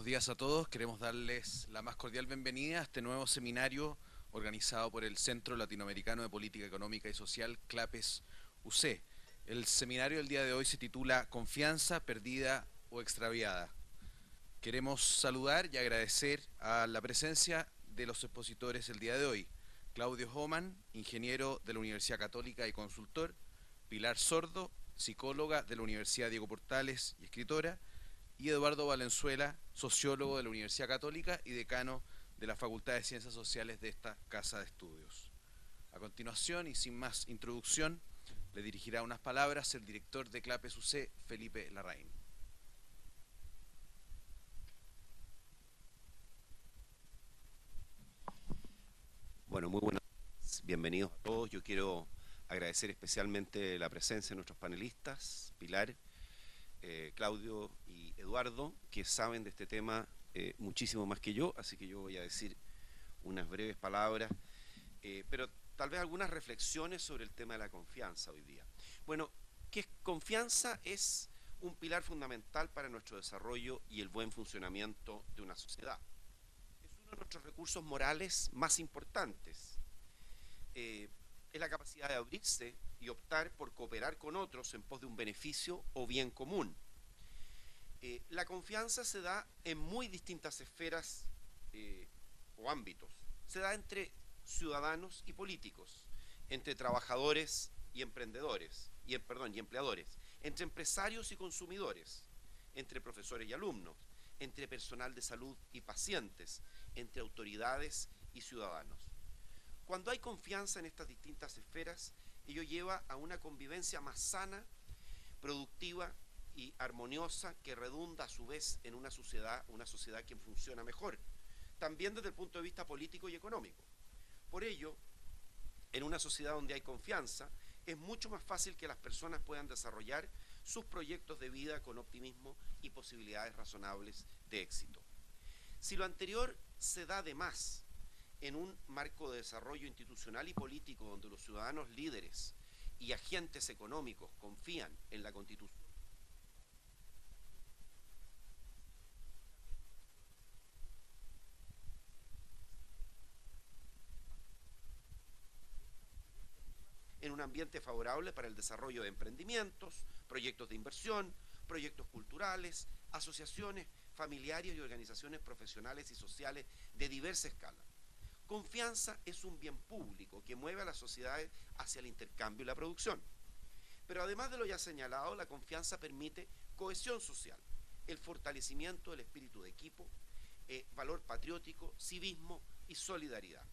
buenos días a todos. Queremos darles la más cordial bienvenida a este nuevo seminario organizado por el Centro Latinoamericano de Política Económica y Social, CLAPES UC. El seminario del día de hoy se titula Confianza perdida o extraviada. Queremos saludar y agradecer a la presencia de los expositores el día de hoy. Claudio Homan, ingeniero de la Universidad Católica y consultor; Pilar Sordo, psicóloga de la Universidad Diego Portales y escritora; y Eduardo Valenzuela, sociólogo de la Universidad Católica y decano de la Facultad de Ciencias Sociales de esta casa de estudios. A continuación, y sin más introducción, le dirigirá unas palabras el director de CLAPES UC, Felipe Larraín. Bueno, muy buenas tardes, bienvenidos a todos. Yo quiero agradecer especialmente la presencia de nuestros panelistas, Pilar, Claudio y Eduardo, que saben de este tema muchísimo más que yo, así que yo voy a decir unas breves palabras, pero tal vez algunas reflexiones sobre el tema de la confianza hoy día. Bueno, confianza es un pilar fundamental para nuestro desarrollo y el buen funcionamiento de una sociedad. Es uno de nuestros recursos morales más importantes. Es la capacidad de abrirse y optar por cooperar con otros en pos de un beneficio o bien común. La confianza se da en muy distintas esferas o ámbitos. Se da entre ciudadanos y políticos, entre trabajadores y emprendedores, y empleadores, entre empresarios y consumidores, entre profesores y alumnos, entre personal de salud y pacientes, entre autoridades y ciudadanos. Cuando hay confianza en estas distintas esferas, ello lleva a una convivencia más sana, productiva y armoniosa, que redunda a su vez en una sociedad que funciona mejor, también desde el punto de vista político y económico. Por ello, en una sociedad donde hay confianza, es mucho más fácil que las personas puedan desarrollar sus proyectos de vida con optimismo y posibilidades razonables de éxito. Si lo anterior se da además en un marco de desarrollo institucional y político donde los ciudadanos líderes y agentes económicos confían en la Constitución, en un ambiente favorable para el desarrollo de emprendimientos, proyectos de inversión, proyectos culturales, asociaciones familiares y organizaciones profesionales y sociales de diversa escala. Confianza es un bien público que mueve a las sociedades hacia el intercambio y la producción. Pero además de lo ya señalado, la confianza permite cohesión social, el fortalecimiento del espíritu de equipo, valor patriótico, civismo y solidaridad.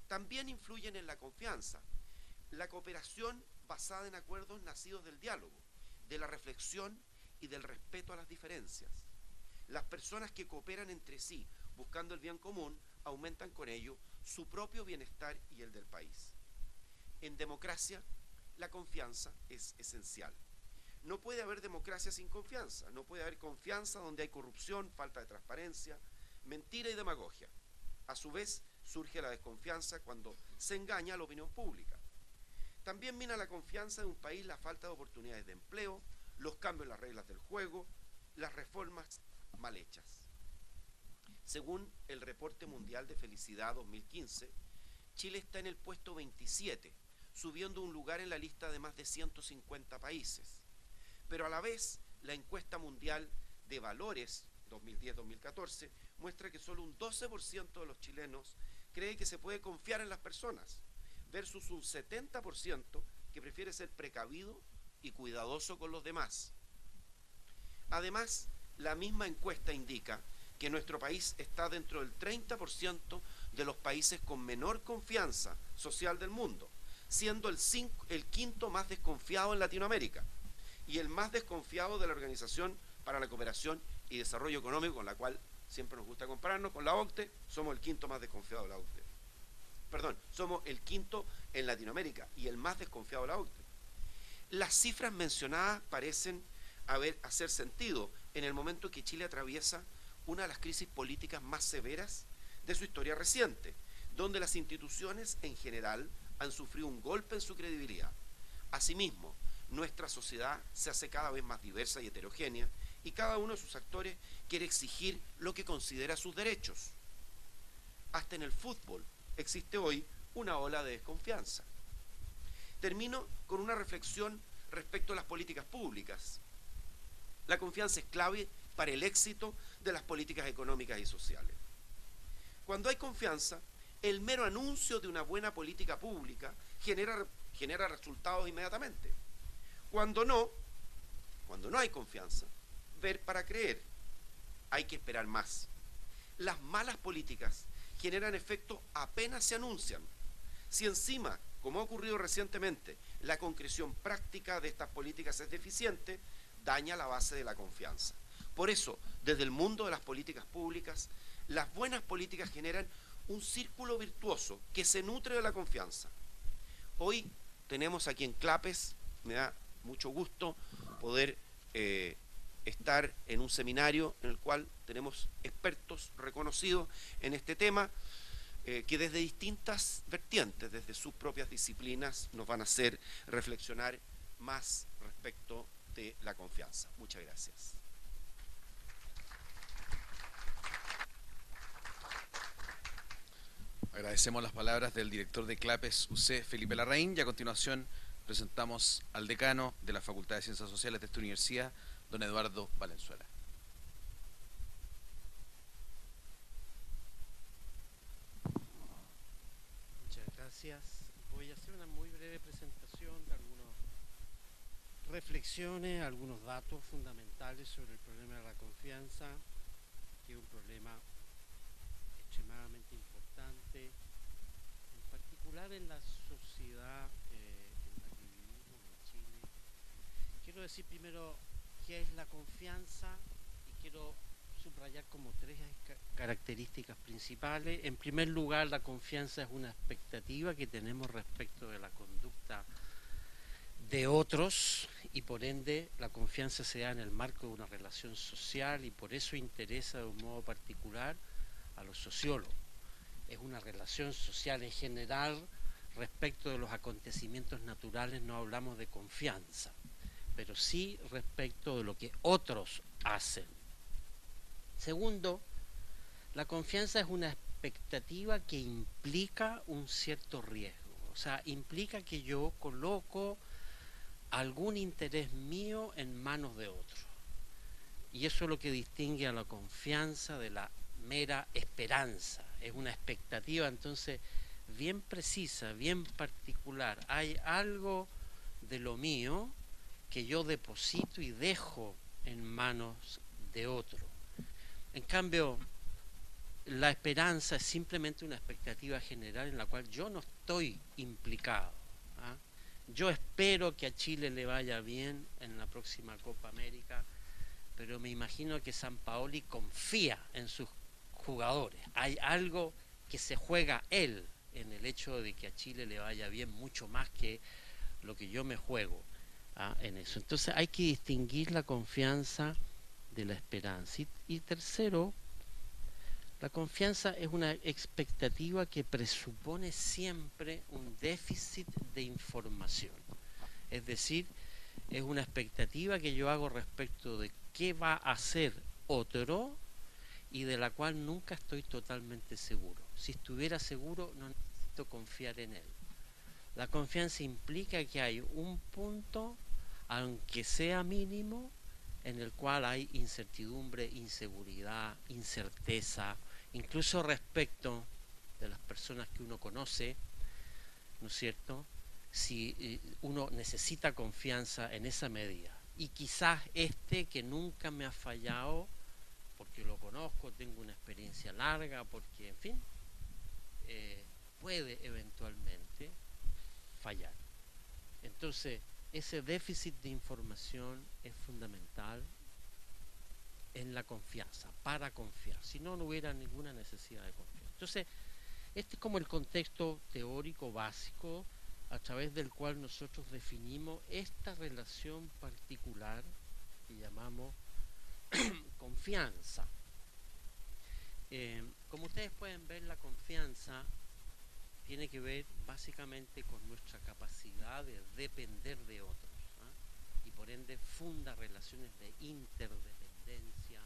También influyen en la confianza la cooperación basada en acuerdos nacidos del diálogo, de la reflexión y del respeto a las diferencias. Las personas que cooperan entre sí buscando el bien común aumentan con ello su propio bienestar y el del país. En democracia, la confianza es esencial. No puede haber democracia sin confianza, no puede haber confianza donde hay corrupción, falta de transparencia, mentira y demagogia. A su vez, surge la desconfianza cuando se engaña a la opinión pública. También mina la confianza de un país la falta de oportunidades de empleo, los cambios en las reglas del juego, las reformas mal hechas. Según el Reporte Mundial de Felicidad 2015, Chile está en el puesto 27, subiendo un lugar en la lista de más de 150 países. Pero a la vez, la encuesta mundial de valores 2010-2014 muestra que solo un 12% de los chilenos cree que se puede confiar en las personas, versus un 70% que prefiere ser precavido y cuidadoso con los demás. Además, la misma encuesta indica que nuestro país está dentro del 30% de los países con menor confianza social del mundo, siendo el quinto más desconfiado en Latinoamérica y el más desconfiado de la Organización para la Cooperación y Desarrollo Económico, con la cual siempre nos gusta compararnos, con la OCDE. Somos el quinto más desconfiado de la OCDE. Somos el quinto en Latinoamérica y el más desconfiado de la OCDE. Las cifras mencionadas parecen hacer sentido en el momento que Chile atraviesa una de las crisis políticas más severas de su historia reciente, donde las instituciones en general han sufrido un golpe en su credibilidad. Asimismo, nuestra sociedad se hace cada vez más diversa y heterogénea y cada uno de sus actores quiere exigir lo que considera sus derechos. Hasta en el fútbol existe hoy una ola de desconfianza. Termino con una reflexión respecto a las políticas públicas. La confianza es clave para el éxito de las políticas económicas y sociales. Cuando hay confianza, el mero anuncio de una buena política pública genera resultados inmediatamente. Cuando no hay confianza, ver para creer, hay que esperar más. Las malas políticas generan efectos apenas se anuncian. Si encima, como ha ocurrido recientemente, la concreción práctica de estas políticas es deficiente, daña la base de la confianza. Por eso, desde el mundo de las políticas públicas, las buenas políticas generan un círculo virtuoso que se nutre de la confianza. Hoy tenemos aquí en Clapes, me da mucho gusto poder estar en un seminario en el cual tenemos expertos reconocidos en este tema, que desde distintas vertientes, desde sus propias disciplinas, nos van a hacer reflexionar más respecto de la confianza. Muchas gracias. Agradecemos las palabras del director de Clapes UC, Felipe Larraín, y a continuación presentamos al decano de la Facultad de Ciencias Sociales de esta universidad, don Eduardo Valenzuela. Muchas gracias. Voy a hacer una muy breve presentación de algunas reflexiones, algunos datos fundamentales sobre el problema de la confianza, que es un problema extremadamente importante, en particular en la sociedad en la que vivimos en Chile. Quiero decir primero qué es la confianza y quiero subrayar como tres características principales. En primer lugar, la confianza es una expectativa que tenemos respecto de la conducta de otros y por ende la confianza se da en el marco de una relación social y por eso interesa de un modo particular a los sociólogos. Es una relación social en general respecto de los acontecimientos naturales, no hablamos de confianza, pero sí respecto de lo que otros hacen. Segundo, la confianza es una expectativa que implica un cierto riesgo, o sea, implica que yo coloco algún interés mío en manos de otro. Y eso es lo que distingue a la confianza de la mera esperanza. Es una expectativa entonces bien precisa, bien particular. Hay algo de lo mío que yo deposito y dejo en manos de otro. En cambio, la esperanza es simplemente una expectativa general en la cual yo no estoy implicado. ¿Ah? Yo espero que a Chile le vaya bien en la próxima Copa América, pero me imagino que Sampaoli confía en sus jugadores. Hay algo que se juega él en el hecho de que a Chile le vaya bien, mucho más que lo que yo me juego en eso. Entonces hay que distinguir la confianza de la esperanza. Y tercero, la confianza es una expectativa que presupone siempre un déficit de información. Es decir, es una expectativa que yo hago respecto de qué va a hacer otro y de la cual nunca estoy totalmente seguro. Si estuviera seguro, no necesito confiar en él. La confianza implica que hay un punto, aunque sea mínimo, en el cual hay incertidumbre, inseguridad, incerteza, incluso respecto de las personas que uno conoce, ¿no es cierto? Si uno necesita confianza en esa medida. Y quizás que nunca me ha fallado, porque lo conozco, tengo una experiencia larga, porque, en fin, puede eventualmente fallar. Entonces, ese déficit de información es fundamental en la confianza, para confiar. Si no, no hubiera ninguna necesidad de confiar. Entonces, este es como el contexto teórico básico a través del cual nosotros definimos esta relación particular que llamamos confianza. Como ustedes pueden ver, la confianza tiene que ver básicamente con nuestra capacidad de depender de otros, ¿eh? Y por ende funda relaciones de interdependencia. confidencia,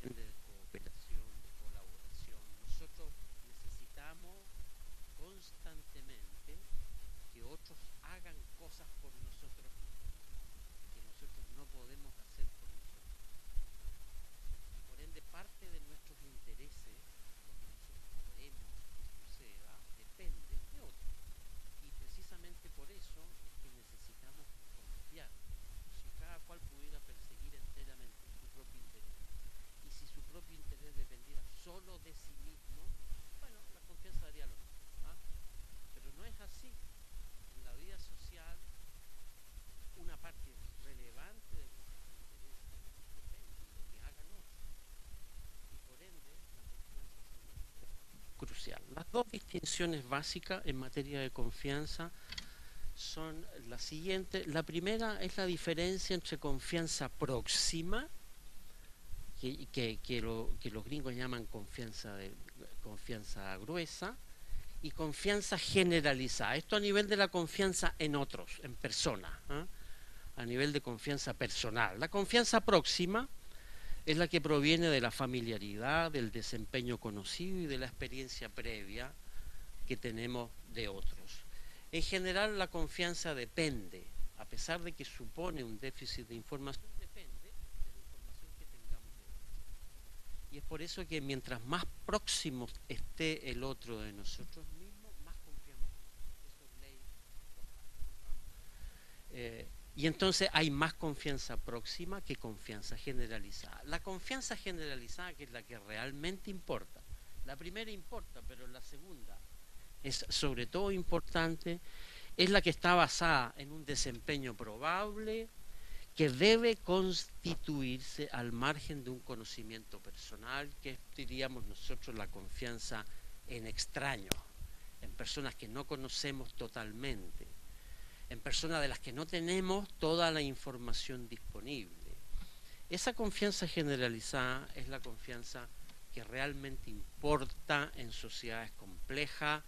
de cooperación, de colaboración. Nosotros necesitamos constantemente que otros hagan cosas por nosotros mismos, que nosotros no podemos hacer por nosotros. Y por ende, parte de nuestros intereses, lo que nosotros queremos que suceda, depende de otros. Y precisamente por eso es que necesitamos confiar. Si cada cual pudiera perseguir enteramente su propio interés, y si su propio interés dependiera solo de sí mismo, bueno, la confianza haría lo mismo, ¿ah? Pero no es así. En la vida social, una parte relevante de nuestros intereses depende de lo que hagan otros, y por ende la confianza se vuelve crucial. Las dos distinciones básicas en materia de confianza son las siguientes. La primera es la diferencia entre confianza próxima, que los gringos llaman confianza gruesa, y confianza generalizada. Esto a nivel de la confianza en otros, en personas, ¿eh? A nivel de confianza personal. La confianza próxima es la que proviene de la familiaridad, del desempeño conocido y de la experiencia previa que tenemos de otros. En general, la confianza depende, a pesar de que supone un déficit de información, depende de la información que tengamos de otros. Y es por eso que mientras más próximo esté el otro de nosotros mismos, más confiamos. Eso es ley total. Y entonces hay más confianza próxima que confianza generalizada. La confianza generalizada, que es la que realmente importa. La primera importa, pero la segunda es sobre todo importante, es la que está basada en un desempeño probable que debe constituirse al margen de un conocimiento personal, que es, diríamos nosotros, la confianza en extraños, en personas que no conocemos totalmente, en personas de las que no tenemos toda la información disponible. Esa confianza generalizada es la confianza que realmente importa en sociedades complejas,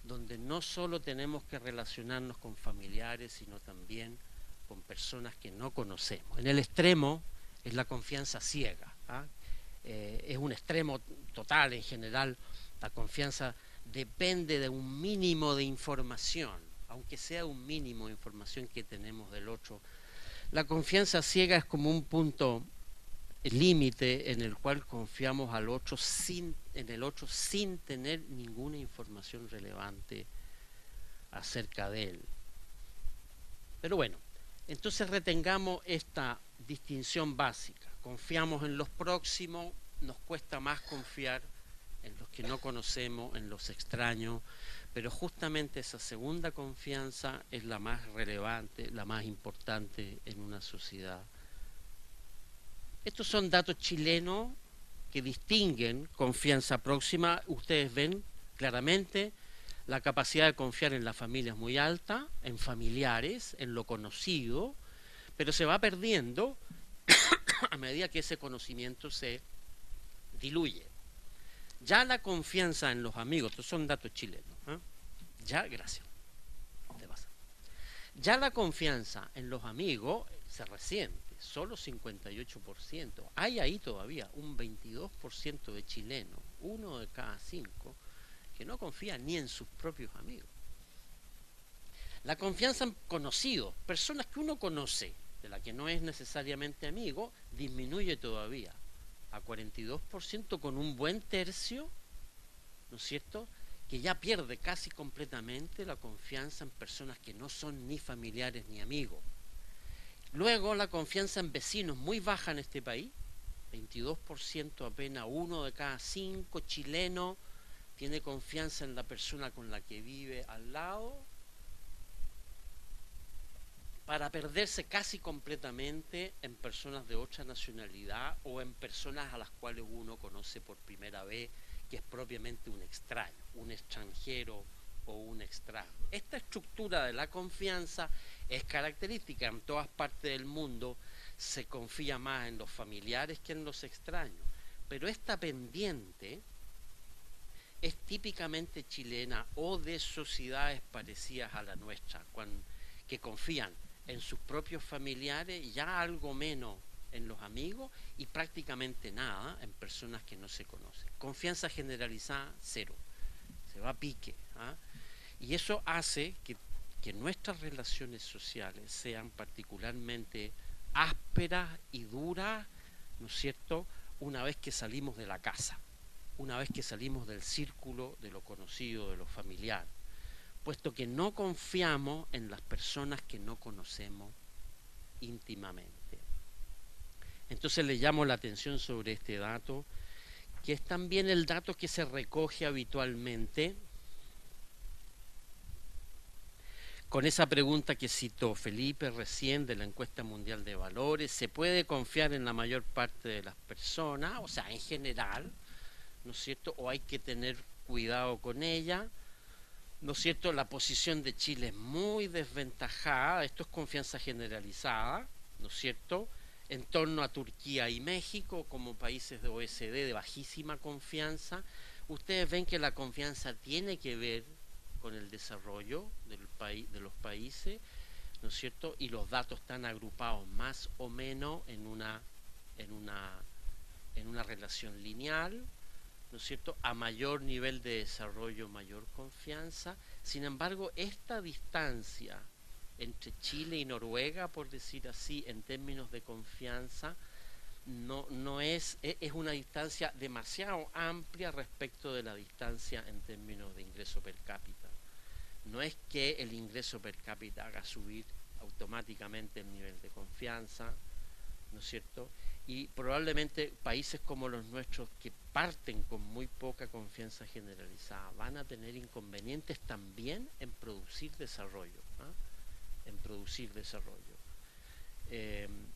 donde no solo tenemos que relacionarnos con familiares, sino también con personas que no conocemos. En el extremo es la confianza ciega, ¿ah? Es un extremo total en general. La confianza depende de un mínimo de información, aunque sea un mínimo de información que tenemos del otro. La confianza ciega es como un punto límite en el cual confiamos en el otro sin tener ninguna información relevante acerca de él. Pero bueno, entonces retengamos esta distinción básica. Confiamos en los próximos, nos cuesta más confiar en los que no conocemos, en los extraños, pero justamente esa segunda confianza es la más relevante, la más importante en una sociedad. Estos son datos chilenos que distinguen confianza próxima. Ustedes ven claramente la capacidad de confiar en la familia es muy alta, en familiares, en lo conocido, pero se va perdiendo a medida que ese conocimiento se diluye. Ya la confianza en los amigos, estos son datos chilenos, ¿eh? Gracias. Te pasa. Ya la confianza en los amigos se resiente, solo 58%. Hay ahí todavía un 22% de chilenos, 1 de cada 5, que no confía ni en sus propios amigos. La confianza en conocidos, personas que uno conoce, de la que no es necesariamente amigo, disminuye todavía a 42%, con un buen tercio, ¿no es cierto?, que ya pierde casi completamente la confianza en personas que no son ni familiares ni amigos. Luego la confianza en vecinos, muy baja en este país, 22%, apenas 1 de cada 5 chilenos tiene confianza en la persona con la que vive al lado, para perderse casi completamente en personas de otra nacionalidad o en personas a las cuales uno conoce por primera vez, que es propiamente un extraño, un extranjero o un extraño. Esta estructura de la confianza es característica en todas partes del mundo. Se confía más en los familiares que en los extraños, pero esta pendiente es típicamente chilena o de sociedades parecidas a la nuestra, que confían en sus propios familiares, ya algo menos en los amigos y prácticamente nada en personas que no se conocen. Confianza generalizada, cero. Se va a pique. ¿Ah? Y eso hace que nuestras relaciones sociales sean particularmente ásperas y duras, ¿no es cierto?, una vez que salimos de la casa, una vez que salimos del círculo de lo conocido, de lo familiar, puesto que no confiamos en las personas que no conocemos íntimamente. Entonces le llamo la atención sobre este dato, que es también el dato que se recoge habitualmente con esa pregunta que citó Felipe recién de la encuesta mundial de valores. ¿Se puede confiar en la mayor parte de las personas? O sea, en general, ¿no es cierto? ¿O hay que tener cuidado con ella? ¿No es cierto? La posición de Chile es muy desventajada, esto es confianza generalizada, ¿no es cierto?, en torno a Turquía y México como países de OECD de bajísima confianza. Ustedes ven que la confianza tiene que ver con el desarrollo de los países, ¿no es cierto?, y los datos están agrupados más o menos en una relación lineal, ¿no es cierto?, a mayor nivel de desarrollo, mayor confianza. Sin embargo, esta distancia entre Chile y Noruega, por decir así, en términos de confianza, no es una distancia demasiado amplia respecto de la distancia en términos de ingreso per cápita. No es que el ingreso per cápita haga subir automáticamente el nivel de confianza, ¿no es cierto?, y probablemente países como los nuestros, que parten con muy poca confianza generalizada, van a tener inconvenientes también en producir desarrollo, ¿eh? En producir desarrollo.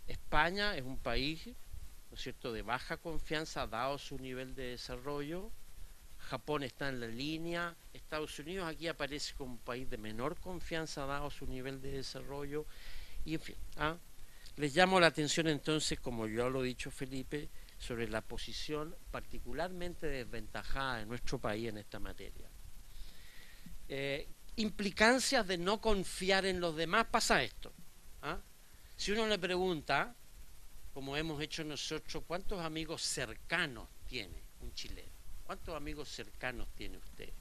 España es un país, ¿no es cierto?, de baja confianza dado su nivel de desarrollo. Japón está en la línea. Estados Unidos aquí aparece como un país de menor confianza dado su nivel de desarrollo. Y en fin, ¿ah? Les llamo la atención entonces, como ya lo ha dicho Felipe, sobre la posición particularmente desventajada de nuestro país en esta materia. Implicancias de no confiar en los demás. Pasa esto. ¿Ah? Si uno le pregunta, como hemos hecho nosotros, ¿cuántos amigos cercanos tiene un chileno? ¿Cuántos amigos cercanos tiene usted?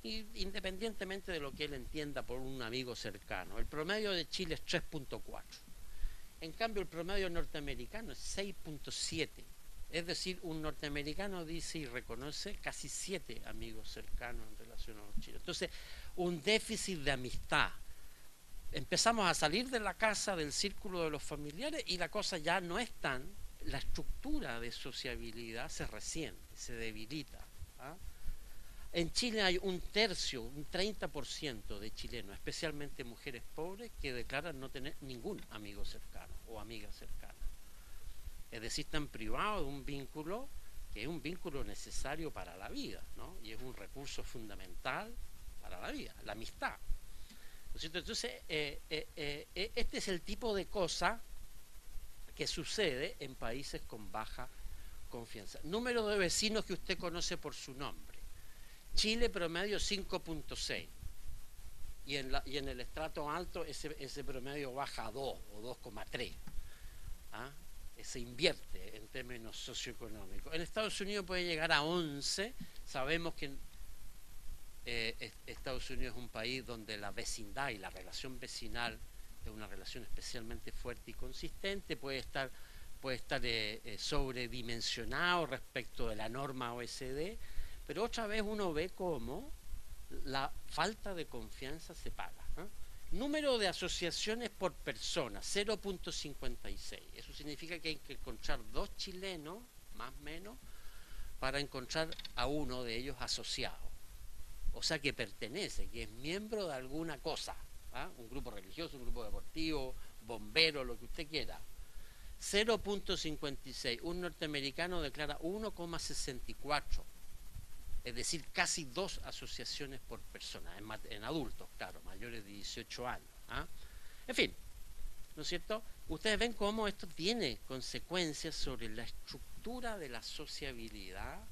Y independientemente de lo que él entienda por un amigo cercano, el promedio de Chile es 3.4. En cambio, el promedio norteamericano es 6.7. Es decir, un norteamericano dice y reconoce casi 7 amigos cercanos en relación a los chilenos. Entonces, un déficit de amistad. Empezamos a salir de la casa, del círculo de los familiares, y la cosa ya no es tan... La estructura de sociabilidad se resiente, se debilita. ¿Ah? En Chile hay un tercio, un 30% de chilenos, especialmente mujeres pobres, que declaran no tener ningún amigo cercano o amiga cercana. Es decir, están privados de un vínculo que es un vínculo necesario para la vida, ¿no? Y es un recurso fundamental para la vida, la amistad. ¿No es cierto? Entonces, este es el tipo de cosa que sucede en países con baja confianza. Número de vecinos que usted conoce por su nombre. Chile promedio 5.6 y en el estrato alto ese promedio baja a 2 o 2,3. ¿Ah? Se invierte en términos socioeconómicos. En Estados Unidos puede llegar a 11. Sabemos que Estados Unidos es un país donde la vecindad y la relación vecinal es una relación especialmente fuerte y consistente. Puede estar sobredimensionado respecto de la norma OECD, pero otra vez uno ve cómo la falta de confianza se paga. ¿Eh? Número de asociaciones por persona, 0.56. Eso significa que hay que encontrar 2 chilenos, más o menos, para encontrar a uno de ellos asociado. O sea, que pertenece, que es miembro de alguna cosa. ¿Ah? Un grupo religioso, un grupo deportivo, bombero, lo que usted quiera. 0.56. Un norteamericano declara 1,64. Es decir, casi 2 asociaciones por persona, en adultos, claro, mayores de 18 años. ¿Ah? En fin, ¿no es cierto? Ustedes ven cómo esto tiene consecuencias sobre la estructura de la sociabilidad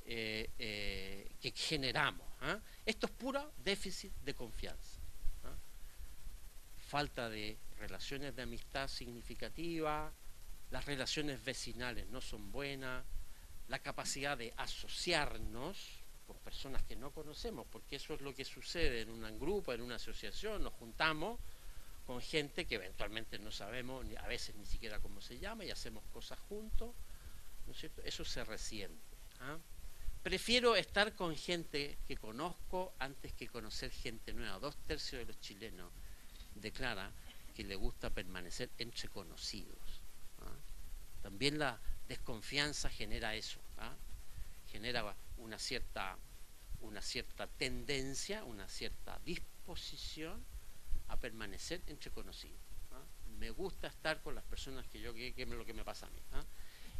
que generamos. ¿Ah? Esto es puro déficit de confianza. ¿Ah? Falta de relaciones de amistad significativas, las relaciones vecinales no son buenas, la capacidad de asociarnos con personas que no conocemos, porque eso es lo que sucede en un grupo, en una asociación, nos juntamos con gente que eventualmente no sabemos, a veces ni siquiera cómo se llama, y hacemos cosas juntos, ¿no es cierto? Eso se resiente. ¿Ah? Prefiero estar con gente que conozco antes que conocer gente nueva. 2/3 de los chilenos declara que le gusta permanecer entre conocidos. ¿Ah? También la desconfianza genera eso. ¿Ah? Genera una cierta tendencia, una cierta disposición a permanecer entre conocidos. ¿Ah? Me gusta estar con las personas que es lo que me pasa a mí. ¿Ah?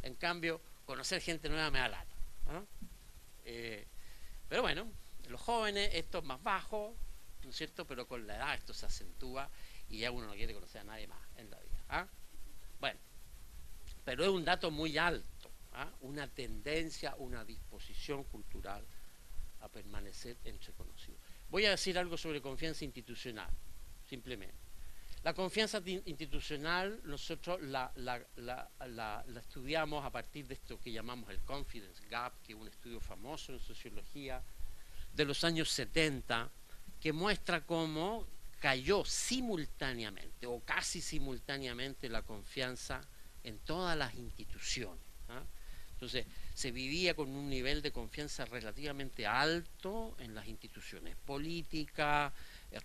En cambio, conocer gente nueva me da lata. ¿Ah? Pero bueno, los jóvenes esto es más bajo, ¿no es cierto? Pero con la edad esto se acentúa y ya uno no quiere conocer a nadie más en la vida. ¿Ah? Bueno, pero es un dato muy alto, ¿ah? Una tendencia, una disposición cultural a permanecer entre conocidos. Voy a decir algo sobre confianza institucional, simplemente. La confianza institucional nosotros la estudiamos a partir de esto que llamamos el confidence gap, que es un estudio famoso en sociología de los años 70, que muestra cómo cayó simultáneamente o casi simultáneamente la confianza en todas las instituciones. ¿Ah? Entonces, se vivía con un nivel de confianza relativamente alto en las instituciones políticas,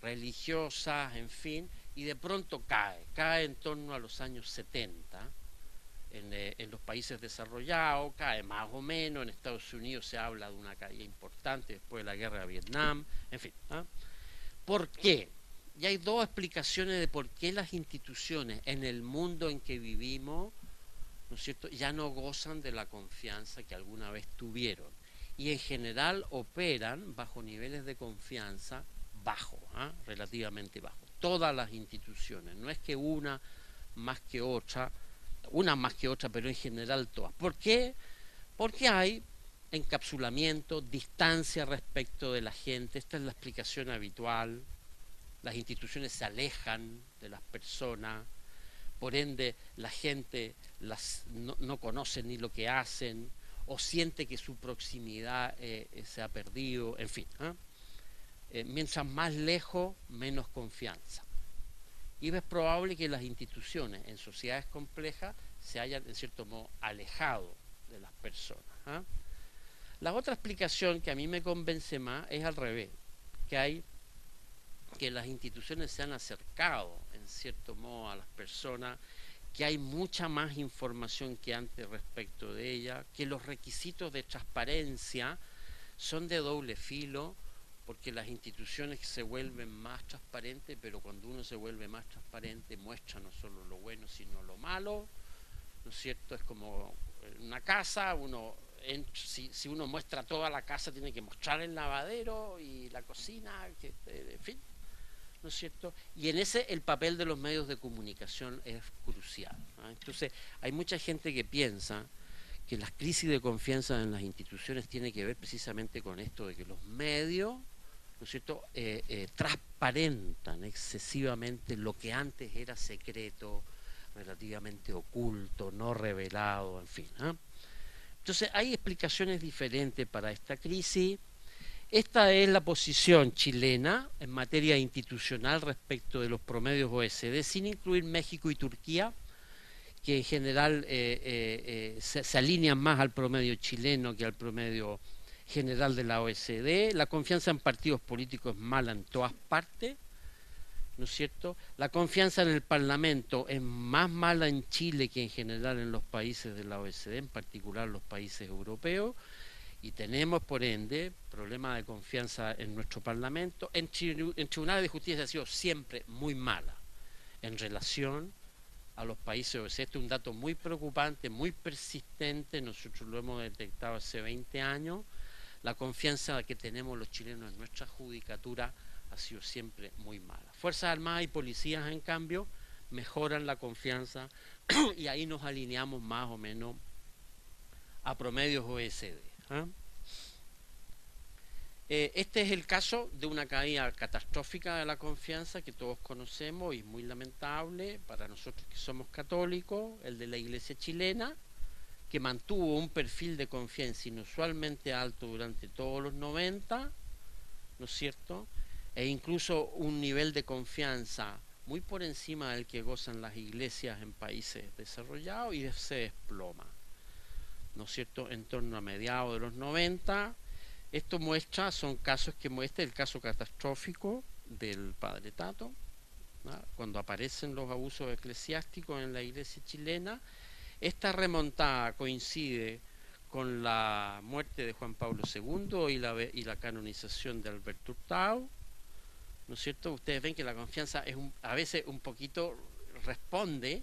religiosas, en fin, y de pronto cae en torno a los años 70 en los países desarrollados, cae más o menos, en Estados Unidos se habla de una caída importante después de la guerra de Vietnam, en fin. ¿Ah? ¿Por qué? Y hay dos explicaciones de por qué las instituciones en el mundo en que vivimos, ¿no es cierto?, ya no gozan de la confianza que alguna vez tuvieron. Y en general operan bajo niveles de confianza bajos, ¿eh? Relativamente bajos. Todas las instituciones, no es que una más que otra, pero en general todas. ¿Por qué? Porque hay encapsulamiento, distancia respecto de la gente. Esta es la explicación habitual. Las instituciones se alejan de las personas, por ende la gente no conoce ni lo que hacen o siente que su proximidad se ha perdido, en fin. Mientras más lejos, menos confianza. Y es probable que las instituciones en sociedades complejas se hayan en cierto modo alejado de las personas. La otra explicación que a mí me convence más es al revés, que las instituciones se han acercado en cierto modo a las personas, que hay mucha más información que antes respecto de ella, que los requisitos de transparencia son de doble filo, porque las instituciones se vuelven más transparentes, pero cuando uno se vuelve más transparente muestra no solo lo bueno sino lo malo, ¿no es cierto? Es como en una casa, si uno muestra toda la casa tiene que mostrar el lavadero y la cocina, en fin, ¿no es cierto? Y en ese el papel de los medios de comunicación es crucial, ¿no? Entonces hay mucha gente que piensa que las crisis de confianza en las instituciones tiene que ver precisamente con esto de que los medios, ¿no es cierto?, transparentan excesivamente lo que antes era secreto, relativamente oculto, no revelado, en fin. Entonces hay explicaciones diferentes para esta crisis. Esta es la posición chilena en materia institucional respecto de los promedios OECD, sin incluir México y Turquía, que en general se alinean más al promedio chileno que al promedio general de la OECD. La confianza en partidos políticos es mala en todas partes, ¿no es cierto? La confianza en el Parlamento es más mala en Chile que en general en los países de la OECD, en particular los países europeos, y tenemos por ende problemas de confianza en nuestro Parlamento. En tribunales de justicia ha sido siempre muy mala en relación a los países OECD. Este es un dato muy preocupante, muy persistente, nosotros lo hemos detectado hace 20 años. La confianza que tenemos los chilenos en nuestra judicatura ha sido siempre muy mala. Fuerzas Armadas y policías, en cambio, mejoran la confianza y ahí nos alineamos más o menos a promedios OECD. Este es el caso de una caída catastrófica de la confianza que todos conocemos y muy lamentable para nosotros que somos católicos, el de la Iglesia chilena, que mantuvo un perfil de confianza inusualmente alto durante todos los 90, ¿no es cierto? E incluso un nivel de confianza muy por encima del que gozan las iglesias en países desarrollados y se desploma, ¿no es cierto?, en torno a mediados de los 90. Esto muestra, son casos que muestran el caso catastrófico del padre Tato, ¿no?, cuando aparecen los abusos eclesiásticos en la iglesia chilena. Esta remontada coincide con la muerte de Juan Pablo II y la canonización de Alberto Hurtado, ¿no es cierto? Ustedes ven que la confianza es a veces un poquito responde,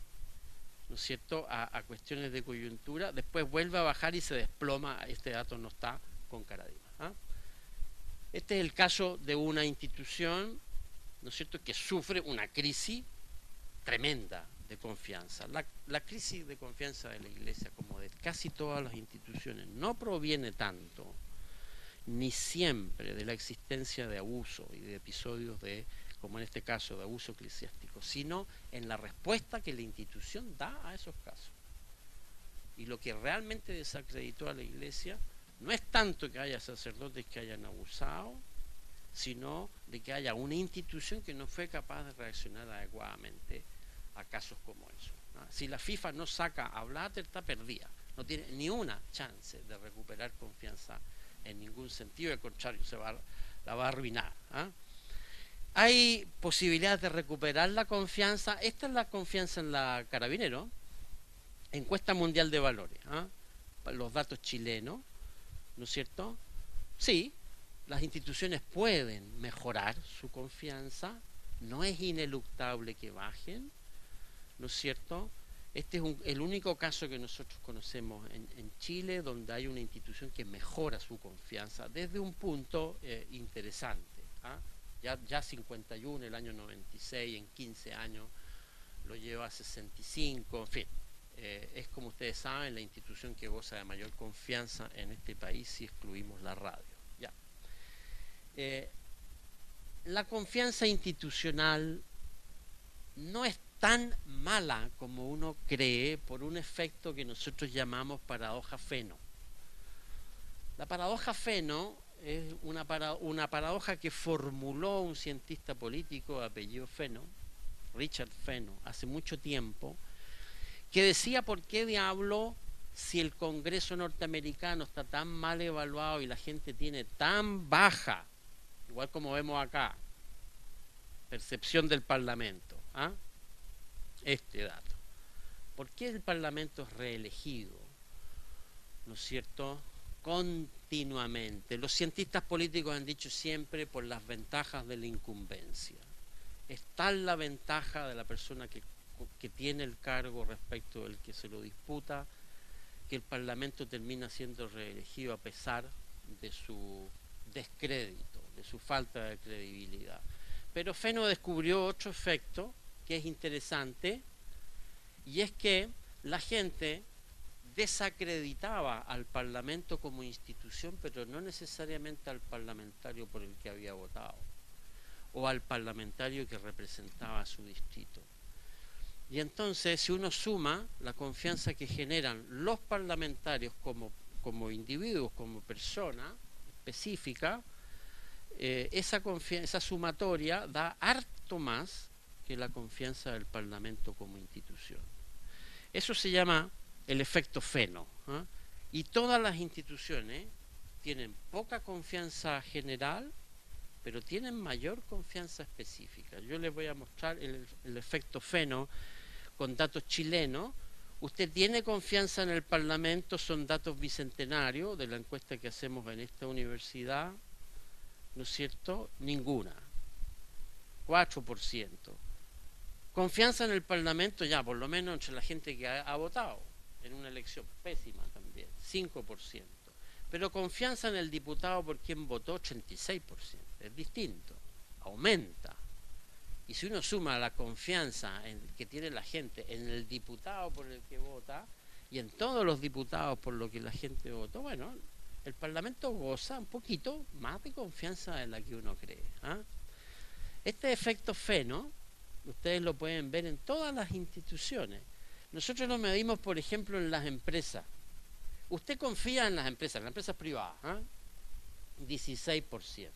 ¿no es cierto?, a cuestiones de coyuntura, después vuelve a bajar y se desploma. Este dato no está con Caradima, ¿eh? Este es el caso de una institución, ¿no es cierto?, que sufre una crisis tremenda de confianza. La crisis de confianza de la Iglesia, como de casi todas las instituciones, no proviene tanto ni siempre de la existencia de abuso y de episodios de, como en este caso, de abuso eclesiástico, sino en la respuesta que la institución da a esos casos. Y lo que realmente desacreditó a la Iglesia no es tanto que haya sacerdotes que hayan abusado, sino de que haya una institución que no fue capaz de reaccionar adecuadamente a casos como esos, ¿no? Si la FIFA no saca a Blatter, está perdida, no tiene ni una chance de recuperar confianza en ningún sentido, al contrario, la va a arruinar, ¿eh? Hay posibilidades de recuperar la confianza. Esta es la confianza en la Carabinero, encuesta mundial de valores, ¿eh?, los datos chilenos, ¿no es cierto? Sí, las instituciones pueden mejorar su confianza, no es ineluctable que bajen, ¿no es cierto? Este es el único caso que nosotros conocemos en Chile donde hay una institución que mejora su confianza desde un punto interesante, ¿eh? Ya 51, el año 96, en 15 años lo lleva a 65, en fin. Es, como ustedes saben, la institución que goza de mayor confianza en este país si excluimos la radio. Ya. La confianza institucional no es tan mala como uno cree por un efecto que nosotros llamamos paradoja Feno. La paradoja Feno es una paradoja que formuló un cientista político de apellido Feno, Richard Feno, hace mucho tiempo, que decía: ¿por qué diablo, si el Congreso norteamericano está tan mal evaluado y la gente tiene tan baja, igual como vemos acá, percepción del Parlamento, ¿ah?, este dato, ¿por qué el Parlamento es reelegido, ¿no es cierto?, continuamente? Los cientistas políticos han dicho siempre por las ventajas de la incumbencia. Es tal la ventaja de la persona que tiene el cargo respecto del que se lo disputa, que el Parlamento termina siendo reelegido a pesar de su descrédito, de su falta de credibilidad. Pero Feno descubrió otro efecto que es interesante, y es que la gente desacreditaba al Parlamento como institución, pero no necesariamente al parlamentario por el que había votado o al parlamentario que representaba a su distrito. Y entonces, si uno suma la confianza que generan los parlamentarios como individuos, como persona específica, esa sumatoria da harto más que la confianza del Parlamento como institución. Eso se llama el efecto Feno, ¿eh? Y todas las instituciones tienen poca confianza general, pero tienen mayor confianza específica. Yo les voy a mostrar el efecto Feno con datos chilenos. Usted tiene confianza en el Parlamento, son datos bicentenarios de la encuesta que hacemos en esta universidad, ¿no es cierto? Ninguna. 4%. Confianza en el Parlamento, ya por lo menos entre la gente que ha votado en una elección pésima también, 5%. Pero confianza en el diputado por quien votó, 86%. Es distinto, aumenta. Y si uno suma la confianza que tiene la gente en el diputado por el que vota y en todos los diputados por lo que la gente votó, bueno, el Parlamento goza un poquito más de confianza de la que uno cree. Este efecto feno, ustedes lo pueden ver en todas las instituciones. Nosotros lo medimos, por ejemplo, en las empresas. Usted confía en las empresas privadas, 16%.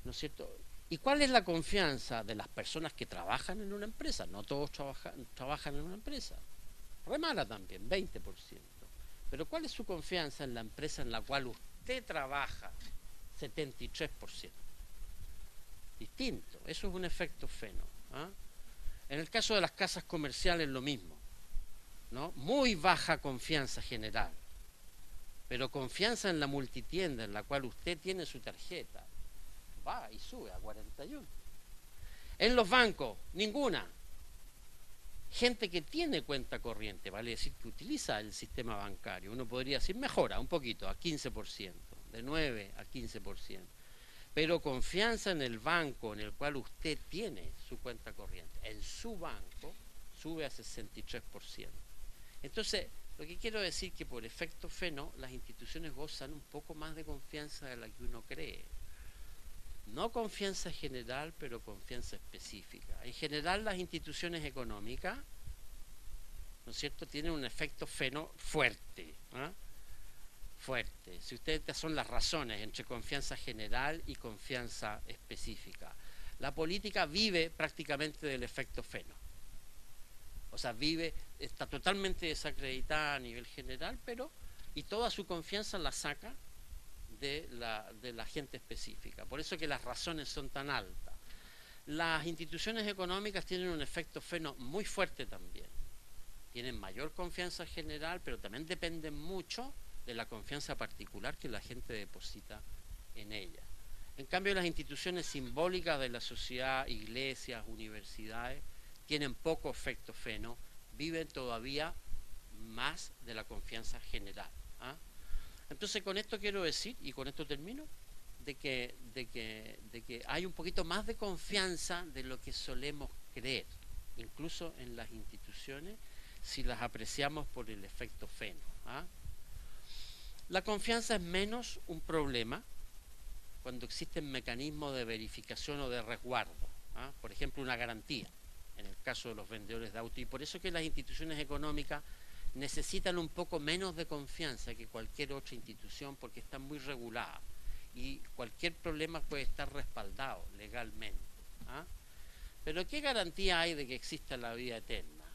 ¿No es cierto? ¿Y cuál es la confianza de las personas que trabajan en una empresa? No todos trabajan en una empresa. Re mala también, 20%. Pero ¿cuál es su confianza en la empresa en la cual usted trabaja? 73%. Distinto. Eso es un efecto feno. En el caso de las casas comerciales lo mismo, ¿no? Muy baja confianza general, pero confianza en la multitienda en la cual usted tiene su tarjeta, va y sube a 41. En los bancos, ninguna. Gente que tiene cuenta corriente, vale decir que utiliza el sistema bancario, uno podría decir mejora un poquito, a 15%, de 9 a 15%. Pero confianza en el banco en el cual usted tiene su cuenta corriente, en su banco, sube a 63%. Entonces, lo que quiero decir es que por efecto feno, las instituciones gozan un poco más de confianza de la que uno cree. No confianza general, pero confianza específica. En general, las instituciones económicas, ¿no es cierto?, tienen un efecto feno fuerte. Fuerte. Si estas son las razones entre confianza general y confianza específica. La política vive prácticamente del efecto feno. O sea, está totalmente desacreditada a nivel general, y toda su confianza la saca de la gente específica. Por eso que las razones son tan altas. Las instituciones económicas tienen un efecto feno muy fuerte también. Tienen mayor confianza general, pero también dependen mucho de la confianza particular que la gente deposita en ellas. En cambio, las instituciones simbólicas de la sociedad, iglesias, universidades, tienen poco efecto feno, viven todavía más de la confianza general. Entonces, con esto quiero decir, y con esto termino, de que hay un poquito más de confianza de lo que solemos creer, incluso en las instituciones, si las apreciamos por el efecto feno. La confianza es menos un problema cuando existen mecanismos de verificación o de resguardo. Por ejemplo, una garantía, en el caso de los vendedores de autos. Y por eso que las instituciones económicas necesitan un poco menos de confianza que cualquier otra institución, porque están muy reguladas y cualquier problema puede estar respaldado legalmente. Pero ¿qué garantía hay de que exista la vida eterna?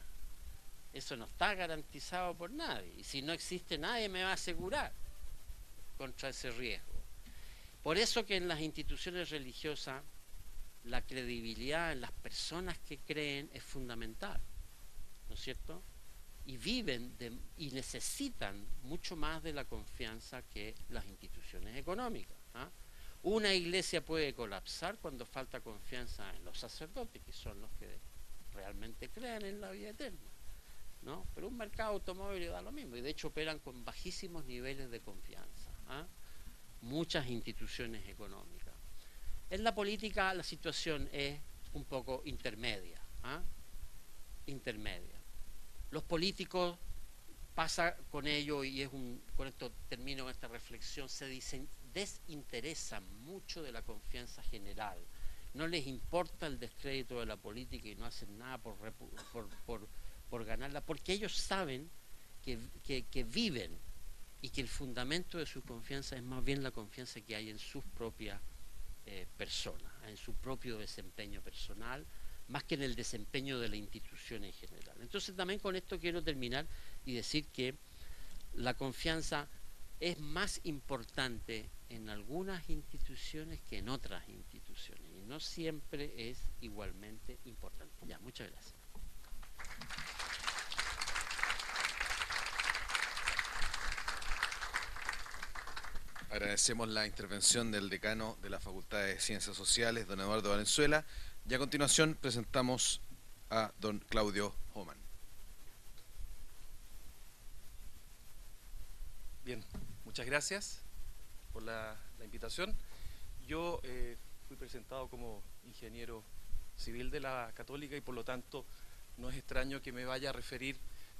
Eso no está garantizado por nadie, y si no existe, nadie me va a asegurar contra ese riesgo. Por eso que en las instituciones religiosas la credibilidad en las personas que creen es fundamental, ¿no es cierto? Y viven y necesitan mucho más de la confianza que las instituciones económicas. Una iglesia puede colapsar cuando falta confianza en los sacerdotes, que son los que realmente creen en la vida eterna, ¿no? Pero un mercado automóvil da lo mismo, y de hecho operan con bajísimos niveles de confianza. Muchas instituciones económicas. En la política la situación es un poco intermedia. Intermedia. Los políticos pasa con ello, y con esto termino esta reflexión, se desinteresan mucho de la confianza general. No les importa el descrédito de la política y no hacen nada por ganarla, porque ellos saben que viven y que el fundamento de su confianza es más bien la confianza que hay en sus propias personas, en su propio desempeño personal, más que en el desempeño de la institución en general. Entonces también con esto quiero terminar y decir que la confianza es más importante en algunas instituciones que en otras instituciones, y no siempre es igualmente importante. Ya, muchas gracias. Agradecemos la intervención del decano de la Facultad de Ciencias Sociales, don Eduardo Valenzuela, y a continuación presentamos a don Claudio Homan. Bien, muchas gracias por la invitación. Yo fui presentado como ingeniero civil de la Católica y por lo tanto no es extraño que me vaya a referir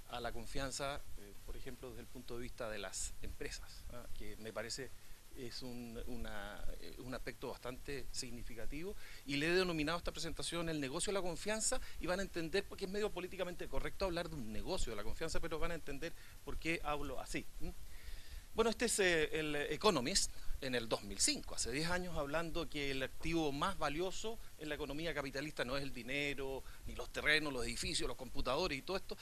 a la confianza, por ejemplo, desde el punto de vista de las empresas, que me parece es un aspecto bastante significativo, y le he denominado a esta presentación el negocio de la confianza, y van a entender, porque es medio políticamente correcto hablar de un negocio de la confianza, pero van a entender por qué hablo así. Bueno, este es el Economist en el 2005, hace 10 años, hablando que el activo más valioso en la economía capitalista no es el dinero, ni los terrenos, los edificios, los computadores y todo esto,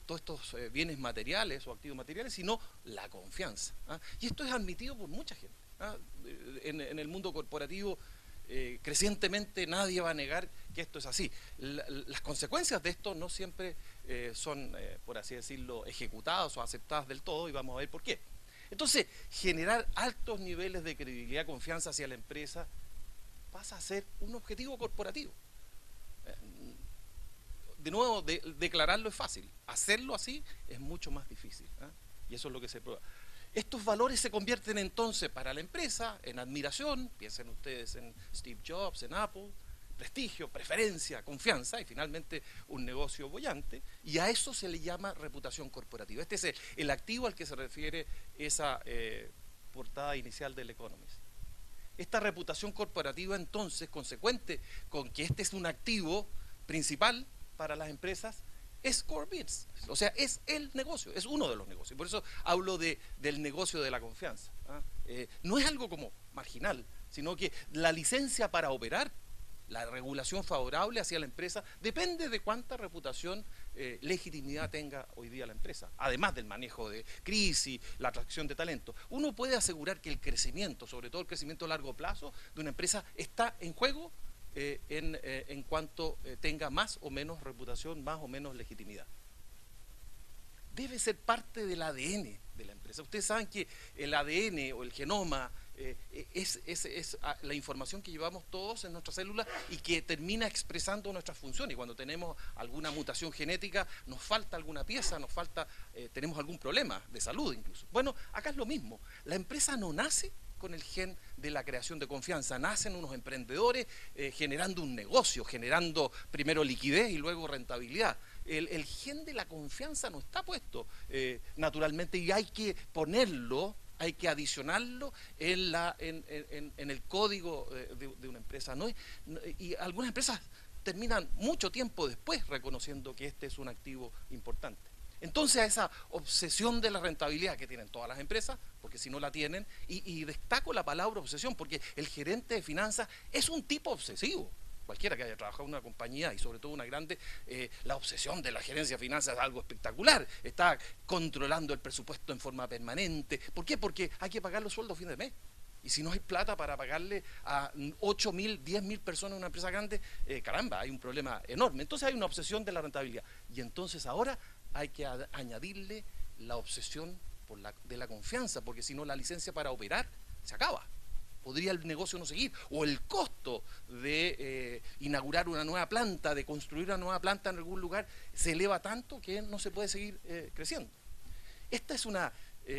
todos estos bienes materiales o activos materiales, sino la confianza. Y esto es admitido por mucha gente. En el mundo corporativo, crecientemente nadie va a negar que esto es así. Las consecuencias de esto no siempre son, por así decirlo, ejecutadas o aceptadas del todo, y vamos a ver por qué. Entonces, generar altos niveles de credibilidad, confianza hacia la empresa pasa a ser un objetivo corporativo. De nuevo, declararlo es fácil, hacerlo así es mucho más difícil, y eso es lo que se prueba. Estos valores se convierten entonces para la empresa en admiración, piensen ustedes en Steve Jobs, en Apple, prestigio, preferencia, confianza, y finalmente un negocio boyante, y a eso se le llama reputación corporativa. Este es el activo al que se refiere esa portada inicial del Economist. Esta reputación corporativa, entonces, consecuente con que este es un activo principal para las empresas, es core business, o sea, es el negocio, es uno de los negocios. Por eso hablo del negocio de la confianza. No es algo como marginal, sino que la licencia para operar, la regulación favorable hacia la empresa, depende de cuánta reputación, legitimidad tenga hoy día la empresa, además del manejo de crisis, la atracción de talento. Uno puede asegurar que el crecimiento, sobre todo el crecimiento a largo plazo de una empresa, está en juego en cuanto tenga más o menos reputación, más o menos legitimidad. Debe ser parte del ADN de la empresa. Ustedes saben que el ADN o el genoma es la información que llevamos todos en nuestras células y que termina expresando nuestras funciones. Y cuando tenemos alguna mutación genética, nos falta alguna pieza, tenemos algún problema de salud incluso. Bueno, acá es lo mismo. La empresa no nace con el gen de la creación de confianza, nacen unos emprendedores generando un negocio, generando primero liquidez y luego rentabilidad. El gen de la confianza no está puesto naturalmente, y hay que ponerlo, hay que adicionarlo en el código de una empresa. Y algunas empresas terminan mucho tiempo después reconociendo que este es un activo importante. Entonces, a esa obsesión de la rentabilidad que tienen todas las empresas, porque si no la tienen, y destaco la palabra obsesión, porque el gerente de finanzas es un tipo obsesivo. Cualquiera que haya trabajado en una compañía, y sobre todo una grande, la obsesión de la gerencia de finanzas es algo espectacular. Está controlando el presupuesto en forma permanente. ¿Por qué? Porque hay que pagar los sueldos a fin de mes. Y si no hay plata para pagarle a 8.000, 10.000 personas en una empresa grande, caramba, hay un problema enorme. Entonces hay una obsesión de la rentabilidad. Y entonces ahora hay que añadirle la obsesión de la confianza, porque si no la licencia para operar se acaba. Podría el negocio no seguir, o el costo de inaugurar una nueva planta, de construir una nueva planta en algún lugar, se eleva tanto que no se puede seguir creciendo. Esta es una